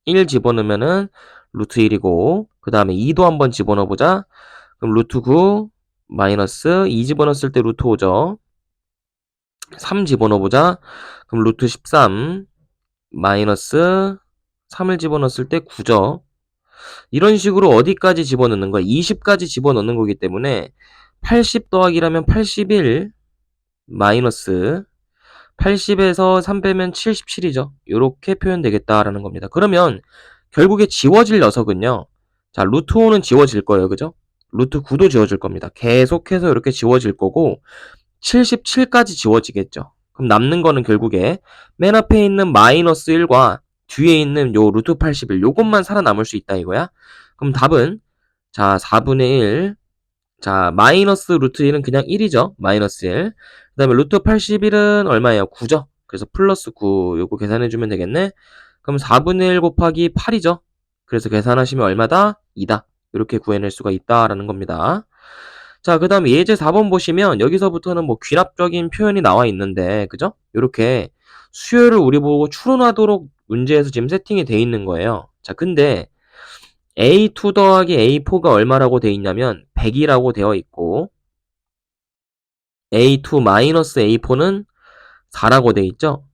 1 집어넣으면은 루트 1이고, 그 다음에 2도 한번 집어넣어보자. 그럼 루트 9 마이너스 2 집어넣었을 때 루트 5죠. 3 집어넣어보자. 그럼 루트 13 마이너스 3을 집어넣었을 때 9죠. 이런 식으로 어디까지 집어넣는 거야? 20까지 집어넣는 거기 때문에 80 더하기라면 81 마이너스 80에서 3 빼면 77이죠. 이렇게 표현되겠다라는 겁니다. 그러면 결국에 지워질 녀석은요. 자, 루트 5는 지워질 거예요. 그죠? 루트 9도 지워질 겁니다. 계속해서 이렇게 지워질 거고 77까지 지워지겠죠. 그럼 남는 거는 결국에 맨 앞에 있는 마이너스 1과 뒤에 있는 요 루트 81 요것만 살아남을 수 있다 이거야. 그럼 답은 자 4분의 1, 자 마이너스 루트 1은 그냥 1이죠. 마이너스 1. 그 다음에 루트 81은 얼마예요? 9죠. 그래서 플러스 9 요거 계산해주면 되겠네. 그럼 4분의 1 곱하기 8이죠. 그래서 계산하시면 얼마다? 2다. 이렇게 구해낼 수가 있다라는 겁니다. 자, 그 다음에 예제 4번 보시면 여기서부터는 뭐 귀납적인 표현이 나와 있는데, 그죠? 이렇게 수열을 우리 보고 추론하도록 문제에서 지금 세팅이 돼 있는 거예요. 자, 근데 A2 더하기 A4가 얼마라고 돼 있냐면 100이라고 되어 있고 A2 마이너스 A4는 4라고 돼 있죠?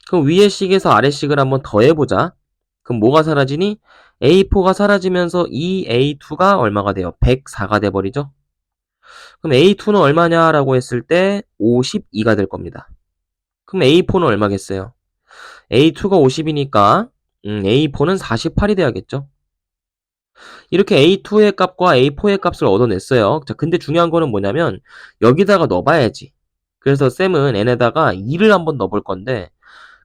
그럼 위에 식에서 아래 식을 한번 더해보자. 그럼 뭐가 사라지니? A4가 사라지면서 이 A2가 얼마가 돼요? 104가 돼버리죠? 그럼 A2는 얼마냐라고 했을 때 52가 될 겁니다. 그럼 A4는 얼마겠어요? A2가 50이니까 A4는 48이 돼야겠죠? 이렇게 A2의 값과 A4의 값을 얻어냈어요. 자, 근데 중요한 거는 뭐냐면 여기다가 넣어봐야지. 그래서 쌤은 n에다가 2를 한번 넣어볼 건데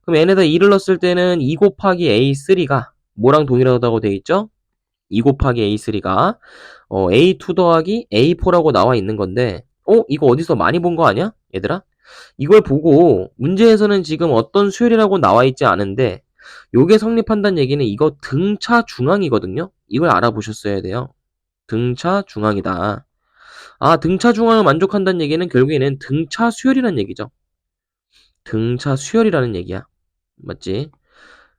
그럼 n에다 2를 넣었을 때는 2 곱하기 A3가 뭐랑 동일하다고 돼 있죠? 2 곱하기 A3가 A2 더하기 A4라고 나와 있는 건데 이거 어디서 많이 본 거 아니야? 얘들아? 이걸 보고 문제에서는 지금 어떤 수열이라고 나와 있지 않은데 요게 성립한다는 얘기는 이거 등차 중앙이거든요. 이걸 알아보셨어야 돼요. 등차 중앙이다. 아, 등차 중앙을 만족한다는 얘기는 결국에는 등차 수열이라는 얘기죠. 등차 수열이라는 얘기야. 맞지?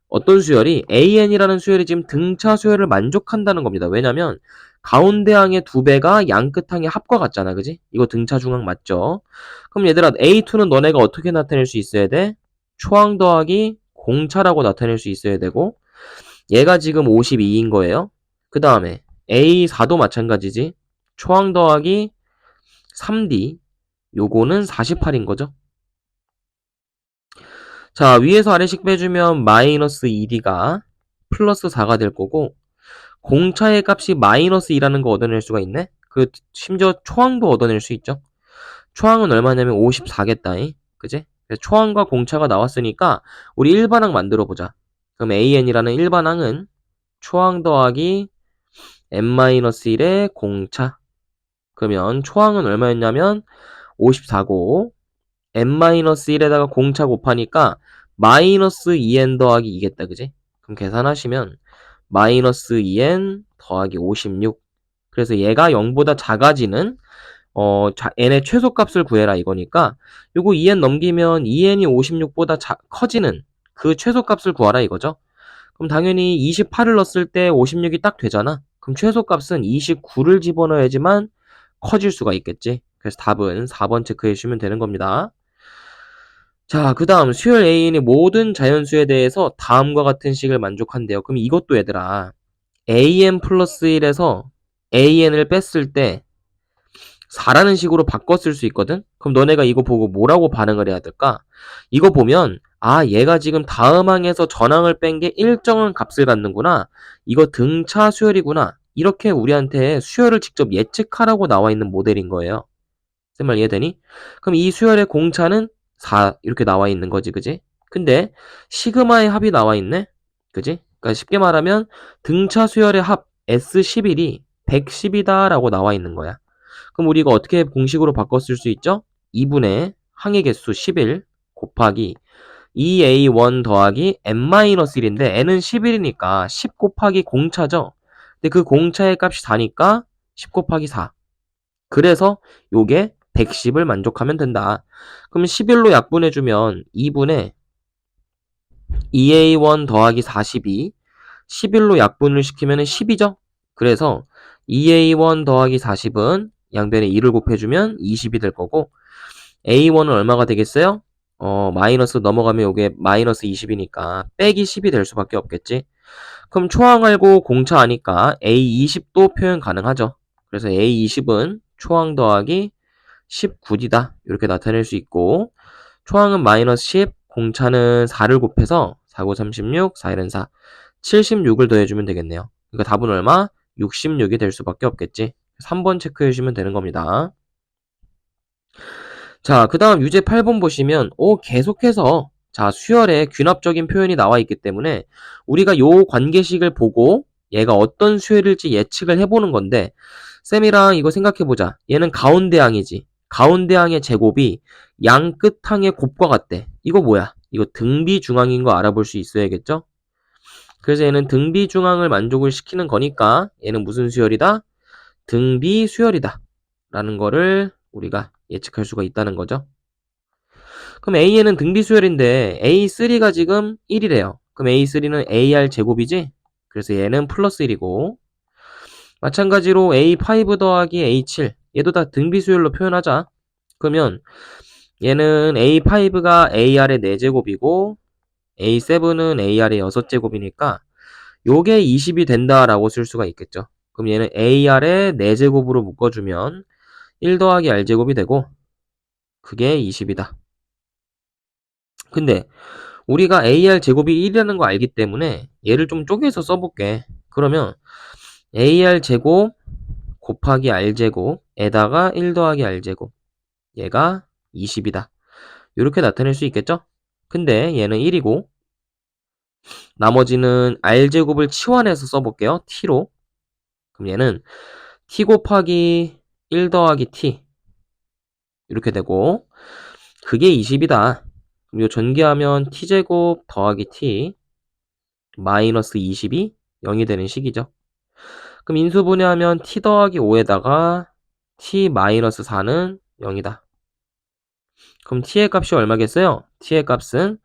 어떤 수열이 AN이라는 수열이 지금 등차 수열을 만족한다는 겁니다. 왜냐면 가운데 항의 2배가 양 끝 항의 합과 같잖아. 그지? 이거 등차 중앙 맞죠? 그럼 얘들아 A2는 너네가 어떻게 나타낼 수 있어야 돼? 초항 더하기 공차라고 나타낼 수 있어야 되고 얘가 지금 52인 거예요. 그 다음에 A4도 마찬가지지. 초항 더하기 3D 요거는 48인 거죠. 자, 위에서 아래식 빼주면 마이너스 2D가 플러스 4가 될 거고 공차의 값이 마이너스 2라는 거 얻어낼 수가 있네? 심지어 초항도 얻어낼 수 있죠? 초항은 얼마냐면 54겠다. 그지? 초항과 공차가 나왔으니까 우리 일반항 만들어보자. 그럼 AN이라는 일반항은 초항 더하기 n-1의 공차. 그러면 초항은 얼마였냐면 54고 n-1에다가 공차 곱하니까 마이너스 2n 더하기 2겠다. 그지? 그럼 계산하시면 마이너스 2n 더하기 56. 그래서 얘가 0보다 작아지는 n의 최소값을 구해라 이거니까 요거 2n 넘기면 2n이 56보다 커지는 그 최소값을 구하라 이거죠. 그럼 당연히 28을 넣었을 때 56이 딱 되잖아. 그럼 최소값은 29를 집어넣어야지만 커질 수가 있겠지. 그래서 답은 4번 체크해 주시면 되는 겁니다. 자, 그 다음 수열 A인의 모든 자연수에 대해서 다음과 같은 식을 만족한대요. 그럼 이것도 얘들아 AN 플러스 1에서 AN을 뺐을 때 4라는 식으로 바꿨을 수 있거든? 그럼 너네가 이거 보고 뭐라고 반응을 해야 될까? 이거 보면, 아, 얘가 지금 다음 항에서 전항을 뺀 게 일정한 값을 갖는구나. 이거 등차 수열이구나. 이렇게 우리한테 수열을 직접 예측하라고 나와 있는 모델인 거예요. 쌤 말 이해되니? 그럼 이 수열의 공차는 4 이렇게 나와 있는 거지, 그지? 근데 시그마의 합이 나와 있네? 그지? 그러니까 쉽게 말하면 등차 수열의 합 S11이 110이다 라고 나와 있는 거야. 그럼 우리가 어떻게 공식으로 바꿨을 수 있죠? 2분의 항의 개수 11 곱하기 2a1 더하기 n-1인데 n은 11이니까 10 곱하기 공차죠? 근데 그 공차의 값이 4니까 10 곱하기 4. 그래서 요게 110을 만족하면 된다. 그럼 11로 약분해주면 2분의 2a1 더하기 42 11로 약분을 시키면 10이죠? 그래서 2a1 더하기 40은 양변에 2를 곱해주면 20이 될 거고 a1은 얼마가 되겠어요? 마이너스 넘어가면 요게 마이너스 20이니까 빼기 10이 될 수밖에 없겠지. 그럼 초항 알고 공차 아니까 a20도 표현 가능하죠. 그래서 a20은 초항 더하기 19이다. 이렇게 나타낼 수 있고 초항은 마이너스 10, 공차는 4를 곱해서 4, 9, 36, 4, 1은 4, 76을 더해주면 되겠네요. 그러니까 답은 얼마? 66이 될 수밖에 없겠지. 3번 체크해 주시면 되는 겁니다. 자, 그 다음 유제 8번 보시면 계속해서 자 수열에 귀납적인 표현이 나와 있기 때문에 우리가 요 관계식을 보고 얘가 어떤 수열일지 예측을 해보는 건데 쌤이랑 이거 생각해보자. 얘는 가운데 항이지. 가운데 항의 제곱이 양 끝 항의 곱과 같대. 이거 뭐야? 이거 등비중항인 거 알아볼 수 있어야겠죠? 그래서 얘는 등비중항을 만족을 시키는 거니까 얘는 무슨 수열이다? 등비수열이다. 라는 거를 우리가 예측할 수가 있다는 거죠. 그럼 A에는 등비수열인데 A3가 지금 1이래요. 그럼 A3는 AR 제곱이지? 그래서 얘는 플러스 1이고 마찬가지로 A5 더하기 A7 얘도 다 등비수열로 표현하자. 그러면 얘는 A5가 AR의 4제곱이고 A7은 AR의 6제곱이니까 요게 20이 된다라고 쓸 수가 있겠죠. 그럼 얘는 AR의 4제곱으로 묶어주면 1 더하기 R제곱이 되고 그게 20이다. 근데 우리가 AR 제곱이 1이라는 거 알기 때문에 얘를 좀 쪼개서 써볼게. 그러면 AR 제곱 곱하기 R 제곱에다가 1 더하기 R 제곱 얘가 20이다. 이렇게 나타낼 수 있겠죠? 근데 얘는 1이고 나머지는 R 제곱을 치환해서 써볼게요. T로. 그럼 얘는 T 곱하기 1 더하기 T 이렇게 되고 그게 20이다. 그럼 이거 전개하면 T제곱 더하기 T 마이너스 20이 0이 되는 식이죠. 그럼 인수분해하면 T 더하기 5에다가 T 마이너스 4는 0이다. 그럼 T의 값이 얼마겠어요? T의 값은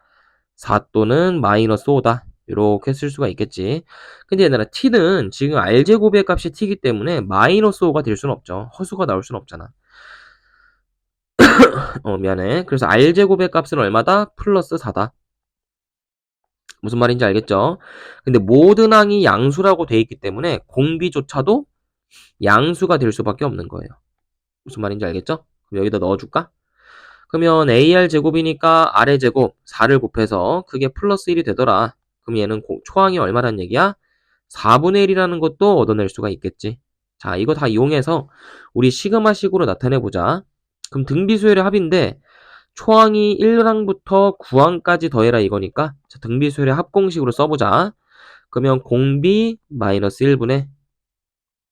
4 또는 마이너스 5다. 이렇게 쓸 수가 있겠지. 근데 얘들아 T는 지금 R제곱의 값이 T이기 때문에 마이너스 5가 될 수는 없죠. 허수가 나올 수는 없잖아. 미안해. 그래서 R제곱의 값은 얼마다? 플러스 4다. 무슨 말인지 알겠죠? 근데 모든 항이 양수라고 돼 있기 때문에 공비조차도 양수가 될 수밖에 없는 거예요. 무슨 말인지 알겠죠? 그럼 여기다 넣어줄까? 그러면 AR 제곱이니까 R의 제곱 4를 곱해서 그게 플러스 1이 되더라. 그럼 얘는 초항이 얼마란 얘기야? 4분의 1이라는 것도 얻어낼 수가 있겠지. 자, 이거 다 이용해서 우리 시그마식으로 나타내보자. 그럼 등비수열의 합인데 초항이 1항부터 9항까지 더해라 이거니까 자, 등비수열의 합공식으로 써보자. 그러면 공비 마이너스 1분의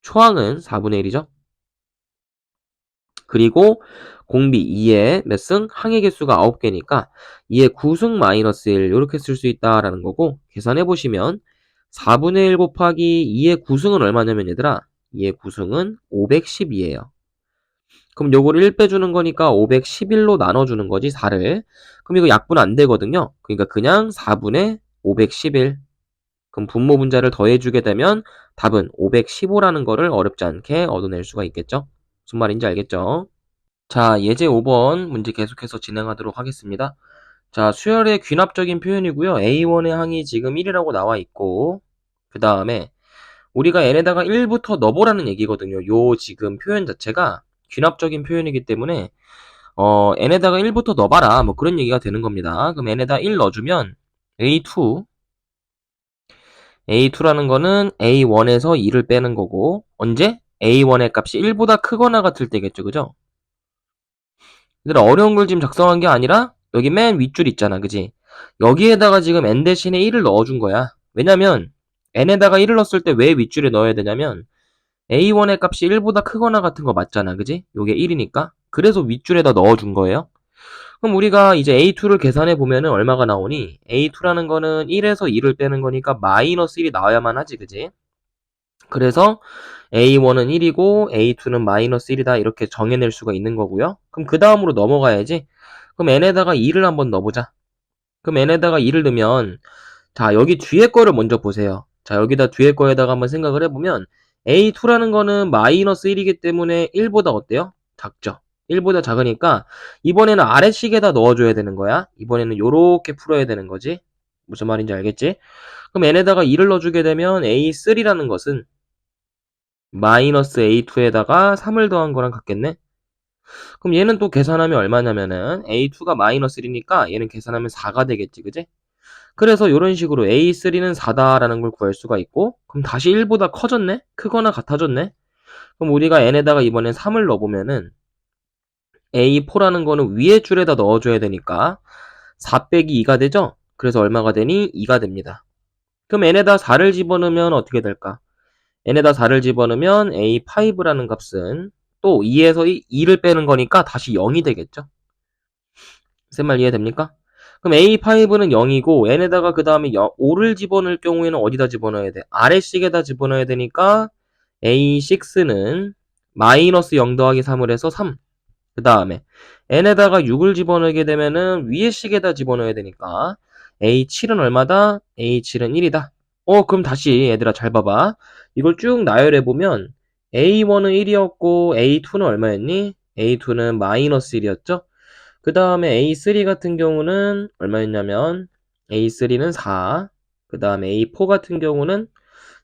초항은 4분의 1이죠. 그리고 공비 2의 몇 승? 항의 개수가 9개니까 2의 9승 마이너스 1 이렇게 쓸 수 있다라는 거고 계산해보시면 4분의 1 곱하기 2의 9승은 얼마냐면 얘들아 2의 9승은 512예요. 그럼 요거를 1 빼주는 거니까 511로 나눠주는 거지 4를. 그럼 이거 약분 안 되거든요. 그러니까 그냥 4분의 511. 그럼 분모 분자를 더해주게 되면 답은 515라는 거를 어렵지 않게 얻어낼 수가 있겠죠. 무슨 말인지 알겠죠? 자, 예제 5번 문제 계속해서 진행하도록 하겠습니다. 자, 수열의 귀납적인 표현이고요. A1의 항이 지금 1이라고 나와 있고 그 다음에 우리가 n에다가 1부터 넣어보라는 얘기거든요. 요 지금 표현 자체가 귀납적인 표현이기 때문에 n에다가 1부터 넣어봐라 뭐 그런 얘기가 되는 겁니다. 그럼 n에다 1 넣어주면 A2라는 거는 A1에서 2를 빼는 거고 언제? A1의 값이 1보다 크거나 같을 때겠죠. 그죠? 얘들아 어려운 걸 지금 작성한 게 아니라 여기 맨 윗줄 있잖아. 그지? 여기에다가 지금 n 대신에 1을 넣어준 거야. 왜냐면 n에다가 1을 넣었을 때 왜 윗줄에 넣어야 되냐면 A1의 값이 1보다 크거나 같은 거 맞잖아. 그지? 요게 1이니까. 그래서 윗줄에다 넣어준 거예요. 그럼 우리가 이제 A2를 계산해 보면은 얼마가 나오니? A2라는 거는 1에서 2를 빼는 거니까 마이너스 1이 나와야만 하지. 그지? 그래서 A1은 1이고 A2는 마이너스 1이다 이렇게 정해낼 수가 있는 거고요. 그럼 그 다음으로 넘어가야지. 그럼 n에다가 2를 한번 넣어보자. 그럼 n에다가 2를 넣으면 자 여기 뒤에 거를 먼저 보세요. 자 여기다 뒤에 거에다가 한번 생각을 해보면 A2라는 거는 마이너스 1이기 때문에 1보다 어때요? 작죠. 1보다 작으니까 이번에는 아래식에다 넣어줘야 되는 거야. 이번에는 요렇게 풀어야 되는 거지. 무슨 말인지 알겠지? 그럼 n에다가 2를 넣어주게 되면 A3라는 것은 마이너스 A2에다가 3을 더한 거랑 같겠네? 그럼 얘는 또 계산하면 얼마냐면은 A2가 마이너스 1이니까 얘는 계산하면 4가 되겠지, 그지? 그래서 이런 식으로 A3는 4다라는 걸 구할 수가 있고 그럼 다시 1보다 커졌네? 크거나 같아졌네? 그럼 우리가 n에다가 이번엔 3을 넣어보면은 A4라는 거는 위에 줄에다 넣어줘야 되니까 4 빼기 2가 되죠? 그래서 얼마가 되니? 2가 됩니다. 그럼 n에다 4를 집어넣으면 어떻게 될까? n에다 4를 집어넣으면 A5라는 값은 또 2에서 2를 빼는 거니까 다시 0이 되겠죠? 제 말 이해됩니까? 그럼 A5는 0이고 n에다가 그 다음에 5를 집어넣을 경우에는 어디다 집어넣어야 돼? 아래식에다 집어넣어야 되니까 A6는 마이너스 0 더하기 3을 해서 3. 그 다음에 n에다가 6을 집어넣게 되면은 위에 식에다 집어넣어야 되니까 A7은 얼마다? A7은 1이다. 그럼 다시 얘들아 잘 봐봐. 이걸 쭉 나열해보면 A1은 1이었고 A2는 얼마였니? A2는 마이너스 1이었죠? 그 다음에 A3 같은 경우는 얼마였냐면 A3는 4. 그 다음에 A4 같은 경우는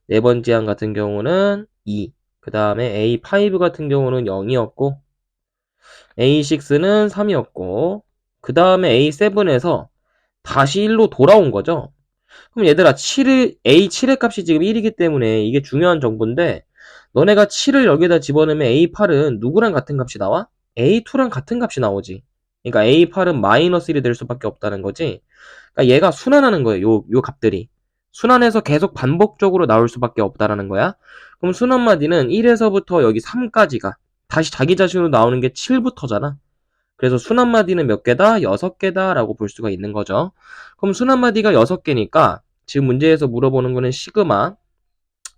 네 번째 항 같은 경우는 2. 그 다음에 A5 같은 경우는 0이었고 A6는 3이었고 그 다음에 A7에서 다시 1로 돌아온 거죠. 그럼 얘들아 A7의 값이 지금 1이기 때문에 이게 중요한 정보인데 너네가 7을 여기다 집어넣으면 A8은 누구랑 같은 값이 나와? A2랑 같은 값이 나오지. 그러니까 A8은 마이너스 1이 될 수밖에 없다는 거지. 그러니까 얘가 순환하는 거예요. 요 값들이. 순환해서 계속 반복적으로 나올 수밖에 없다라는 거야. 그럼 순환마디는 1에서부터 여기 3까지가 다시 자기 자신으로 나오는 게 7부터잖아. 그래서 순환마디는 몇 개다? 6개다 라고 볼 수가 있는 거죠. 그럼 순환마디가 6개니까 지금 문제에서 물어보는 거는 시그마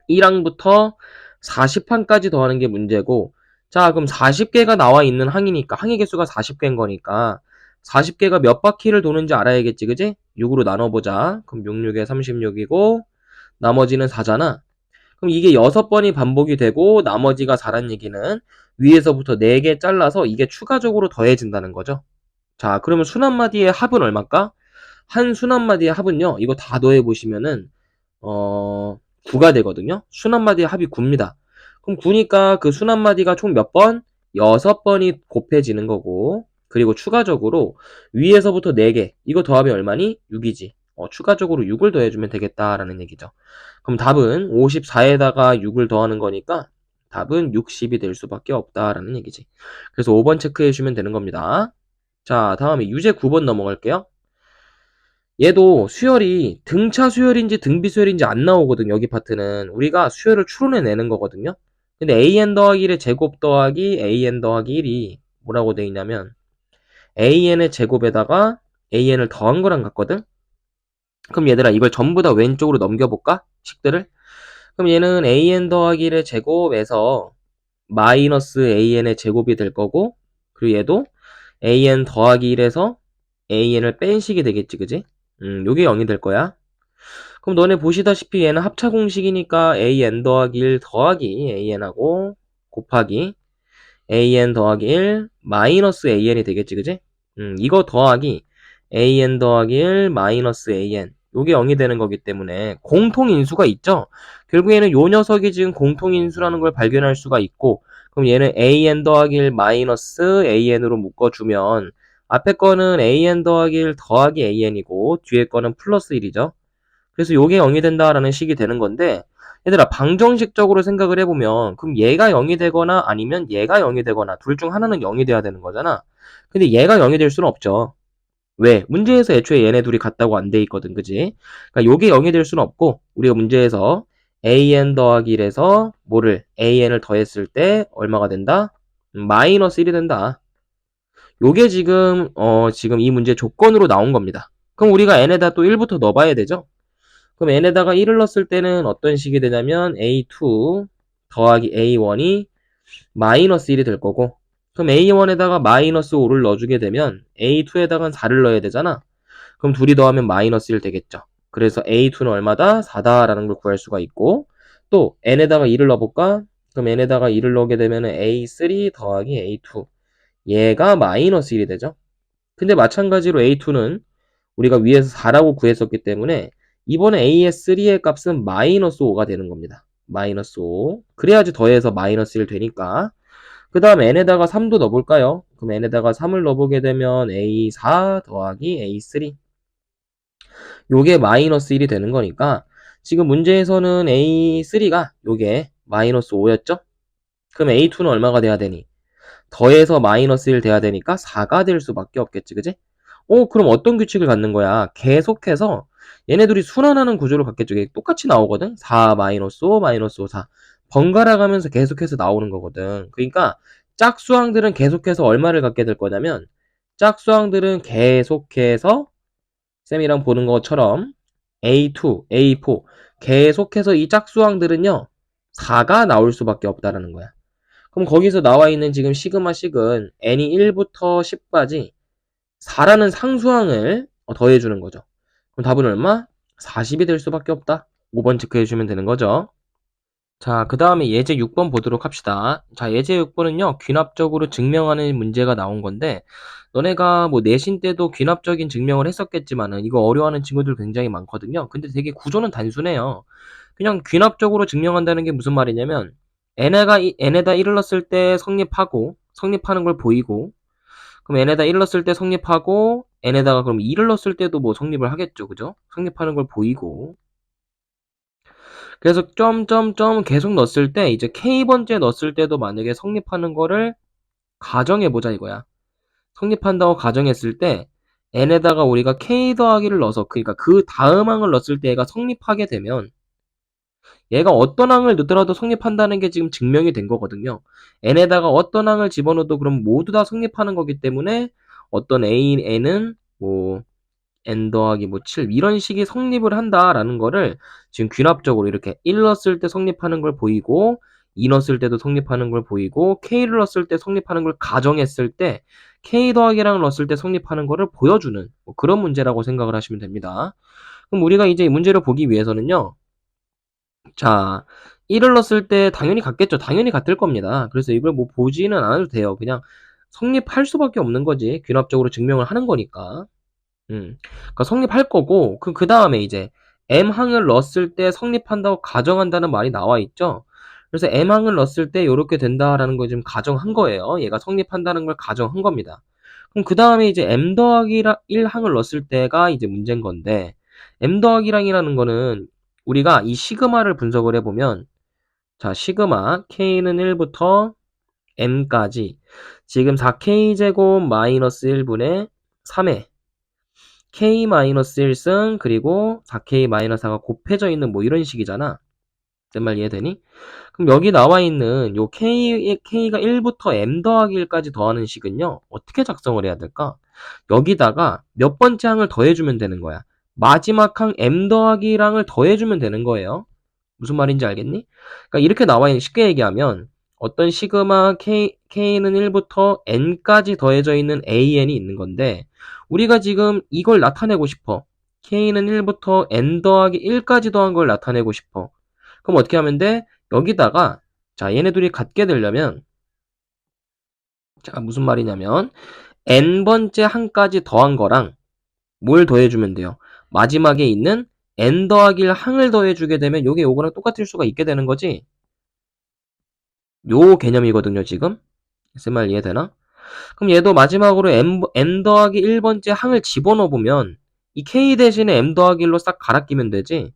1항부터 40항까지 더하는 게 문제고 자 그럼 40개가 나와 있는 항이니까 항의 개수가 40개인 거니까 40개가 몇 바퀴를 도는지 알아야겠지 그지? 6으로 나눠보자. 그럼 6, 6에 36이고 나머지는 4잖아. 그럼 이게 6번이 반복이 되고 나머지가 4란 얘기는 위에서부터 4개 잘라서 이게 추가적으로 더해진다는 거죠. 자 그러면 순환마디의 합은 얼마일까? 한 순환마디의 합은요 이거 다 더해보시면은 9가 되거든요. 순환마디의 합이 9입니다. 그럼 9니까 그 순환마디가 총 몇 번? 6번이 곱해지는 거고 그리고 추가적으로 위에서부터 4개 이거 더하면 얼마니? 6이지. 추가적으로 6을 더해주면 되겠다라는 얘기죠. 그럼 답은 54에다가 6을 더하는 거니까 답은 60이 될 수밖에 없다라는 얘기지. 그래서 5번 체크해주면 되는 겁니다. 자 다음에 유제 9번 넘어갈게요. 얘도 수열이 등차 수열인지 등비 수열인지 안 나오거든. 여기 파트는 우리가 수열을 추론해내는 거거든요. 근데 an 더하기 1의 제곱 더하기 an 더하기 1이 뭐라고 돼 있냐면 an의 제곱에다가 an을 더한 거랑 같거든. 그럼 얘들아 이걸 전부 다 왼쪽으로 넘겨볼까? 식들을. 그럼 얘는 an 더하기 1의 제곱에서 마이너스 an의 제곱이 될 거고 그리고 얘도 an 더하기 1에서 an을 뺀 식이 되겠지 그지? 요게 0이 될 거야. 그럼 너네 보시다시피 얘는 합차 공식이니까 an 더하기 1 더하기 an하고 곱하기 an 더하기 1 마이너스 an이 되겠지 그지? 이거 더하기 an 더하기 1 마이너스 an 요게 0이 되는 거기 때문에 공통인수가 있죠? 결국에는 요 녀석이 지금 공통인수라는 걸 발견할 수가 있고 그럼 얘는 an 더하기 1 마이너스 an으로 묶어주면 앞에 거는 an 더하기 1 더하기 an이고 뒤에 거는 플러스 1이죠. 그래서 요게 0이 된다라는 식이 되는 건데 얘들아 방정식적으로 생각을 해보면 그럼 얘가 0이 되거나 아니면 얘가 0이 되거나 둘 중 하나는 0이 돼야 되는 거잖아. 근데 얘가 0이 될 수는 없죠. 왜? 문제에서 애초에 얘네 둘이 같다고 안 돼 있거든, 그지? 그러니까 요게 0이 될 수는 없고 우리가 문제에서 an 더하기 1에서 뭐를 an을 더했을 때 얼마가 된다? 마이너스 1이 된다. 요게 지금 이 문제 조건으로 나온 겁니다. 그럼 우리가 n에다 또 1부터 넣어봐야 되죠? 그럼 n에다가 1을 넣었을 때는 어떤 식이 되냐면 a2 더하기 a1이 마이너스 1이 될 거고 그럼 a1에다가 마이너스 5를 넣어주게 되면 a2에다가 4를 넣어야 되잖아. 그럼 둘이 더하면 마이너스 1 되겠죠. 그래서 a2는 얼마다? 4다라는 걸 구할 수가 있고 또 n에다가 2를 넣어볼까? 그럼 n에다가 2를 넣게 되면 a3 더하기 a2 얘가 마이너스 1이 되죠. 근데 마찬가지로 a2는 우리가 위에서 4라고 구했었기 때문에 이번에 a의 3의 값은 마이너스 5가 되는 겁니다. 마이너스 5. 그래야지 더해서 마이너스 1 되니까. 그 다음 n에다가 3도 넣어볼까요? 그럼 n에다가 3을 넣어보게 되면 a4 더하기 a3. 요게 마이너스 1이 되는 거니까 지금 문제에서는 a3가 요게 마이너스 5였죠? 그럼 a2는 얼마가 돼야 되니? 더해서 마이너스 1 돼야 되니까 4가 될 수밖에 없겠지, 그지? 그럼 어떤 규칙을 갖는 거야? 계속해서 얘네들이 순환하는 구조를 갖겠죠. 이게 똑같이 나오거든? 4 마이너스 5 마이너스 5 4 번갈아 가면서 계속해서 나오는 거거든. 그러니까 짝수항들은 계속해서 얼마를 갖게 될 거냐면 짝수항들은 계속해서 쌤이랑 보는 것처럼 A2, A4 계속해서 이 짝수항들은요 4가 나올 수밖에 없다라는 거야. 그럼 거기서 나와 있는 지금 시그마 식은 n이 1부터 10까지 4라는 상수항을 더해주는 거죠. 그럼 답은 얼마? 40이 될 수밖에 없다. 5번 체크해주면 되는 거죠. 자, 그 다음에 예제 6번 보도록 합시다. 자, 예제 6번은요, 귀납적으로 증명하는 문제가 나온 건데, 너네가 뭐 내신 때도 귀납적인 증명을 했었겠지만은, 이거 어려워하는 친구들 굉장히 많거든요. 근데 되게 구조는 단순해요. 그냥 귀납적으로 증명한다는 게 무슨 말이냐면, n에다 1을 넣었을 때 성립하는 걸 보이고, 그럼 n에다 1을 넣었을 때 성립하고, n에다가 그럼 2를 넣었을 때도 뭐 성립을 하겠죠. 그죠? 성립하는 걸 보이고, 그래서 점점점 계속 넣었을 때 이제 k번째 넣었을 때도 만약에 성립하는 거를 가정해보자 이거야. 성립한다고 가정했을 때 n에다가 우리가 k 더하기를 넣어서 그러니까 그 다음 항을 넣었을 때 얘가 성립하게 되면 얘가 어떤 항을 넣더라도 성립한다는 게 지금 증명이 된 거거든요. n에다가 어떤 항을 집어넣어도 그럼 모두 다 성립하는 거기 때문에 어떤 n은 뭐 n 더하기 뭐 7 이런 식이 성립을 한다라는 거를 지금 귀납적으로 이렇게 1 넣었을 때 성립하는 걸 보이고 2 넣었을 때도 성립하는 걸 보이고 k를 넣었을 때 성립하는 걸 가정했을 때 k 더하기랑 넣었을 때 성립하는 거를 보여주는 뭐 그런 문제라고 생각을 하시면 됩니다. 그럼 우리가 이제 이 문제를 보기 위해서는요. 자, 1을 넣었을 때 당연히 같겠죠. 당연히 같을 겁니다. 그래서 이걸 뭐 보지는 않아도 돼요. 그냥 성립할 수밖에 없는 거지. 귀납적으로 증명을 하는 거니까. 그러니까 성립할 거고 그 다음에 이제 m항을 넣었을 때 성립한다고 가정한다는 말이 나와 있죠. 그래서 m항을 넣었을 때 이렇게 된다라는 걸 지금 가정한 거예요. 얘가 성립한다는 걸 가정한 겁니다. 그럼 그 다음에 이제 m 더하기 1항을 넣었을 때가 이제 문제인 건데 m 더하기 1항이라는 거는 우리가 이 시그마를 분석을 해보면 자 시그마 k는 1부터 m까지 지금 4k제곱 마이너스 1분의 3에 k-1승 그리고 4k-4가 곱해져 있는 뭐 이런 식이잖아. 내 말 이해되니? 그럼 여기 나와 있는 요 k가 1부터 m 더하기 1까지 더하는 식은요. 어떻게 작성을 해야 될까? 여기다가 몇 번째 항을 더해주면 되는 거야. 마지막 항 m 더하기 1항을 더해주면 되는 거예요. 무슨 말인지 알겠니? 그러니까 이렇게 나와 있는 쉽게 얘기하면 어떤 시그마 k는 1부터 n까지 더해져 있는 an이 있는 건데 우리가 지금 이걸 나타내고 싶어. k는 1부터 n 더하기 1까지 더한 걸 나타내고 싶어. 그럼 어떻게 하면 돼? 여기다가 자 얘네 둘이 같게 되려면 자 무슨 말이냐면 n번째 항까지 더한 거랑 뭘 더해주면 돼요? 마지막에 있는 n 더하기 1 항을 더해주게 되면 요게 요거랑 똑같을 수가 있게 되는 거지. 요 개념이거든요, 지금. 말 이해되나? 그럼 얘도 마지막으로 m 더하기 1번째 항을 집어넣어보면 이 k 대신에 m 더하기 1로 싹 갈아 끼면 되지.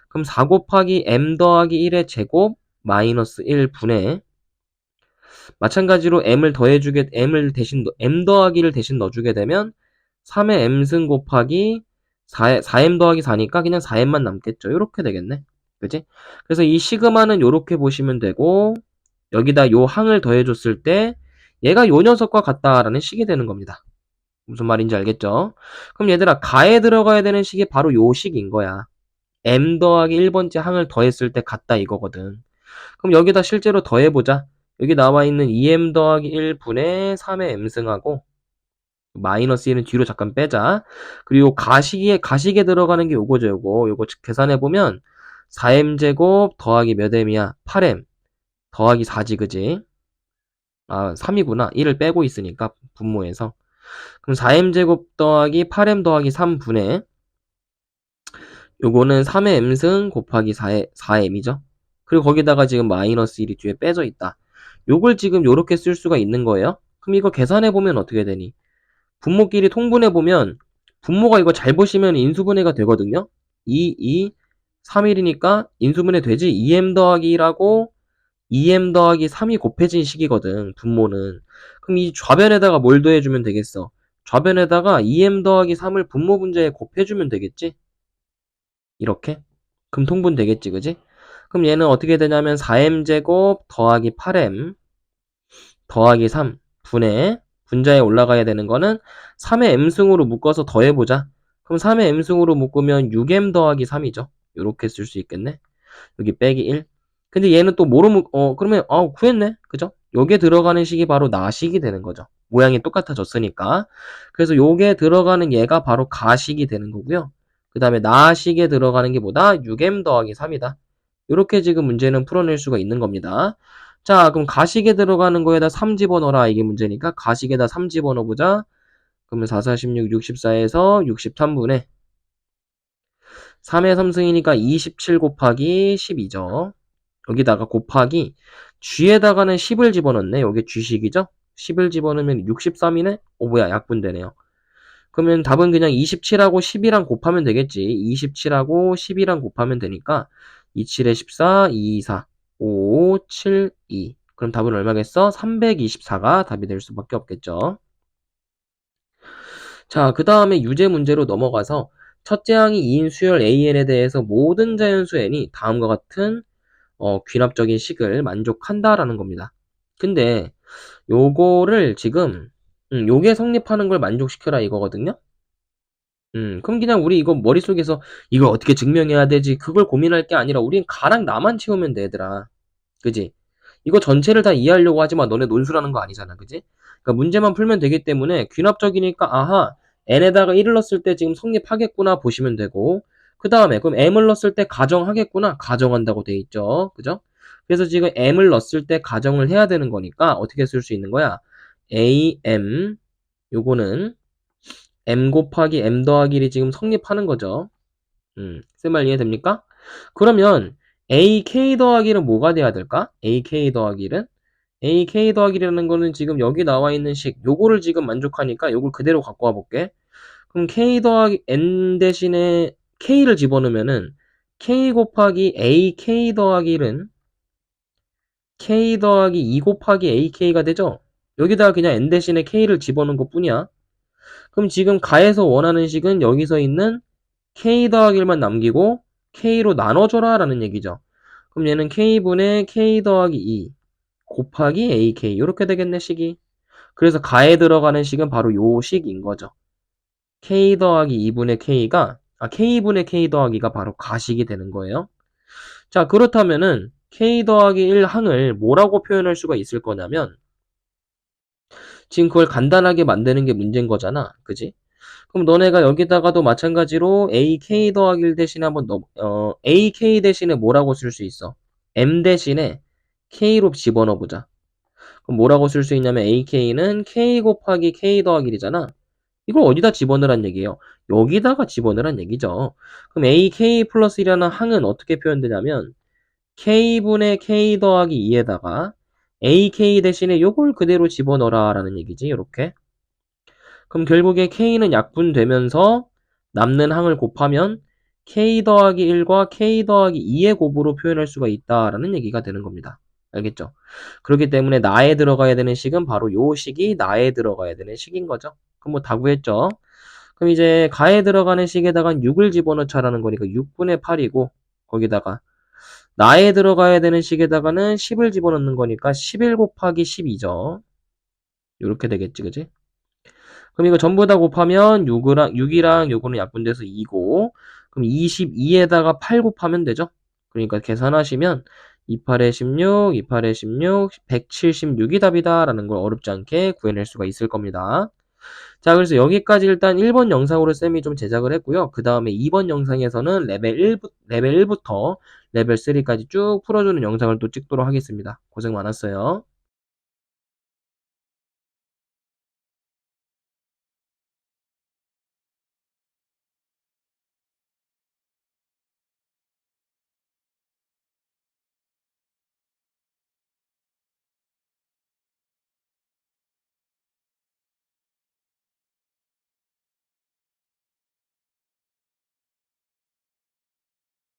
그럼 4 곱하기 m 더하기 1의 제곱 마이너스 1분의 마찬가지로 m 더하기 1을 대신 넣어주게 되면 3의 m승 곱하기 4m 더하기 4니까 그냥 4m만 남겠죠. 이렇게 되겠네. 그지? 그래서 이 시그마는 이렇게 보시면 되고 여기다 요 항을 더해줬을 때 얘가 요 녀석과 같다라는 식이 되는 겁니다. 무슨 말인지 알겠죠? 그럼 얘들아 가에 들어가야 되는 식이 바로 요 식인 거야. m 더하기 1번째 항을 더했을 때 같다 이거거든. 그럼 여기다 실제로 더해보자. 여기 나와 있는 2m 더하기 1분의 3의 m승하고 마이너스 1은 뒤로 잠깐 빼자. 그리고 가식에 들어가는 게 요거죠, 요거 계산해보면 4m제곱 더하기 몇 m이야? 8m 더하기 4지, 그지? 아, 3이구나. 1을 빼고 있으니까, 분모에서. 그럼 4m제곱 더하기 8m 더하기 3분의 요거는 3의 m승 곱하기 4m이죠. 그리고 거기다가 지금 마이너스 1이 뒤에 빼져 있다. 요걸 지금 요렇게 쓸 수가 있는 거예요. 그럼 이거 계산해보면 어떻게 되니? 분모끼리 통분해보면 분모가 이거 잘 보시면 인수분해가 되거든요. 3일이니까 인수분해 되지. 2m 더하기 1하고 2m 더하기 3이 곱해진 식이거든. 분모는. 그럼 이 좌변에다가 뭘 더해주면 되겠어? 좌변에다가 2m 더하기 3을 분모 분자에 곱해주면 되겠지? 이렇게? 그럼 통분 되겠지, 그지? 그럼 얘는 어떻게 되냐면 4m제곱 더하기 8m 더하기 3 분의 분자에 올라가야 되는 거는 3의 m승으로 묶어서 더해보자. 그럼 3의 m승으로 묶으면 6m 더하기 3이죠. 요렇게 쓸 수 있겠네. 여기 빼기 1. 근데 얘는 또 뭐로 그러면 구했네. 그죠? 요게 들어가는 식이 바로 나식이 되는 거죠. 모양이 똑같아졌으니까. 그래서 요게 들어가는 얘가 바로 가식이 되는 거고요. 그 다음에 나식에 들어가는 게 뭐다? 6m 더하기 3이다. 요렇게 지금 문제는 풀어낼 수가 있는 겁니다. 자, 그럼 가식에 들어가는 거에다 3 집어넣어라. 이게 문제니까 가식에다 3 집어넣어보자. 그러면 4, 4, 16, 64에서 63분의 3의 3승이니까 27 곱하기 12죠. 여기다가 곱하기 G에다가는 10을 집어넣네. 여기 G식이죠? 10을 집어넣으면 63이네? 뭐야, 약분되네요. 그러면 답은 그냥 27하고 10이랑 곱하면 되겠지. 27하고 10이랑 곱하면 되니까 27에 14, 2, 4, 5, 7, 2. 그럼 답은 얼마겠어? 324가 답이 될 수밖에 없겠죠. 자, 그 다음에 유제 문제로 넘어가서 첫째 항이 2인 수열 AN에 대해서 모든 자연수 N이 다음과 같은 귀납적인 식을 만족한다라는 겁니다. 근데 요거를 지금 요게 성립하는 걸 만족시켜라 이거거든요. 그럼 그냥 우리 이거 머릿속에서 이걸 어떻게 증명해야 되지? 그걸 고민할 게 아니라 우린 가랑 나만 채우면 돼, 얘들아. 그지? 이거 전체를 다 이해하려고 하지만 너네 논술하는 거 아니잖아, 그지? 그러니까 문제만 풀면 되기 때문에 귀납적이니까 아하 n에다가 1을 넣었을 때 지금 성립하겠구나 보시면 되고 그 다음에 그럼 m을 넣었을 때 가정하겠구나 가정한다고 돼 있죠, 그죠? 그래서 지금 m을 넣었을 때 가정을 해야 되는 거니까 어떻게 쓸 수 있는 거야? am 요거는 m 곱하기 m 더하기 1이 지금 성립하는 거죠. 쓴 말 이해됩니까? 그러면 AK 더하기 1은 뭐가 돼야 될까? AK 더하기 1은? AK 더하기 1이라는 거는 지금 여기 나와 있는 식, 요거를 지금 만족하니까 요걸 그대로 갖고 와 볼게. 그럼 K 더하기 N 대신에 K를 집어넣으면은 K 곱하기 AK 더하기 1은 K 더하기 2 곱하기 AK가 되죠? 여기다가 그냥 N 대신에 K를 집어넣은 것 뿐이야. 그럼 지금 가에서 원하는 식은 여기서 있는 K 더하기 1만 남기고 K로 나눠줘라 라는 얘기죠. 그럼 얘는 K분의 K 더하기 2 곱하기 AK 이렇게 되겠네 식이. 그래서 가에 들어가는 식은 바로 요 식인 거죠. K 더하기 2분의 K가 K분의 K 더하기가 바로 가식이 되는 거예요. 자, 그렇다면은 K 더하기 1 항을 뭐라고 표현할 수가 있을 거냐면 지금 그걸 간단하게 만드는 게 문제인 거잖아. 그지? 그럼 너네가 여기다가도 마찬가지로 AK 더하기 1 대신에 한번 AK 대신에 뭐라고 쓸 수 있어? M 대신에 K로 집어넣어 보자. 그럼 뭐라고 쓸 수 있냐면 AK는 K 곱하기 K 더하기 1이잖아. 이걸 어디다 집어넣으란 얘기예요? 여기다가 집어넣으란 얘기죠. 그럼 AK 플러스 1이라는 항은 어떻게 표현되냐면 K분의 K 더하기 2에다가 AK 대신에 요걸 그대로 집어넣어라 라는 얘기지. 요렇게. 그럼 결국에 K는 약분되면서 남는 항을 곱하면 K 더하기 1과 K 더하기 2의 곱으로 표현할 수가 있다라는 얘기가 되는 겁니다. 알겠죠? 그렇기 때문에 나에 들어가야 되는 식은 바로 요 식이 나에 들어가야 되는 식인 거죠. 그럼 뭐 다 구했죠? 그럼 이제 가에 들어가는 식에다가 6을 집어넣자라는 거니까 6분의 8이고 거기다가 나에 들어가야 되는 식에다가는 10을 집어넣는 거니까 11 곱하기 12죠. 요렇게 되겠지, 그지? 그럼 이거 전부 다 곱하면 6이랑 요거는 약분돼서 2고, 그럼 22에다가 8 곱하면 되죠? 그러니까 계산하시면 28에 16, 28에 16, 176이 답이다 라는 걸 어렵지 않게 구해낼 수가 있을 겁니다. 자, 그래서 여기까지 일단 1번 영상으로 쌤이 좀 제작을 했고요. 그 다음에 2번 영상에서는 레벨 1부터 레벨 3까지 쭉 풀어주는 영상을 또 찍도록 하겠습니다. 고생 많았어요.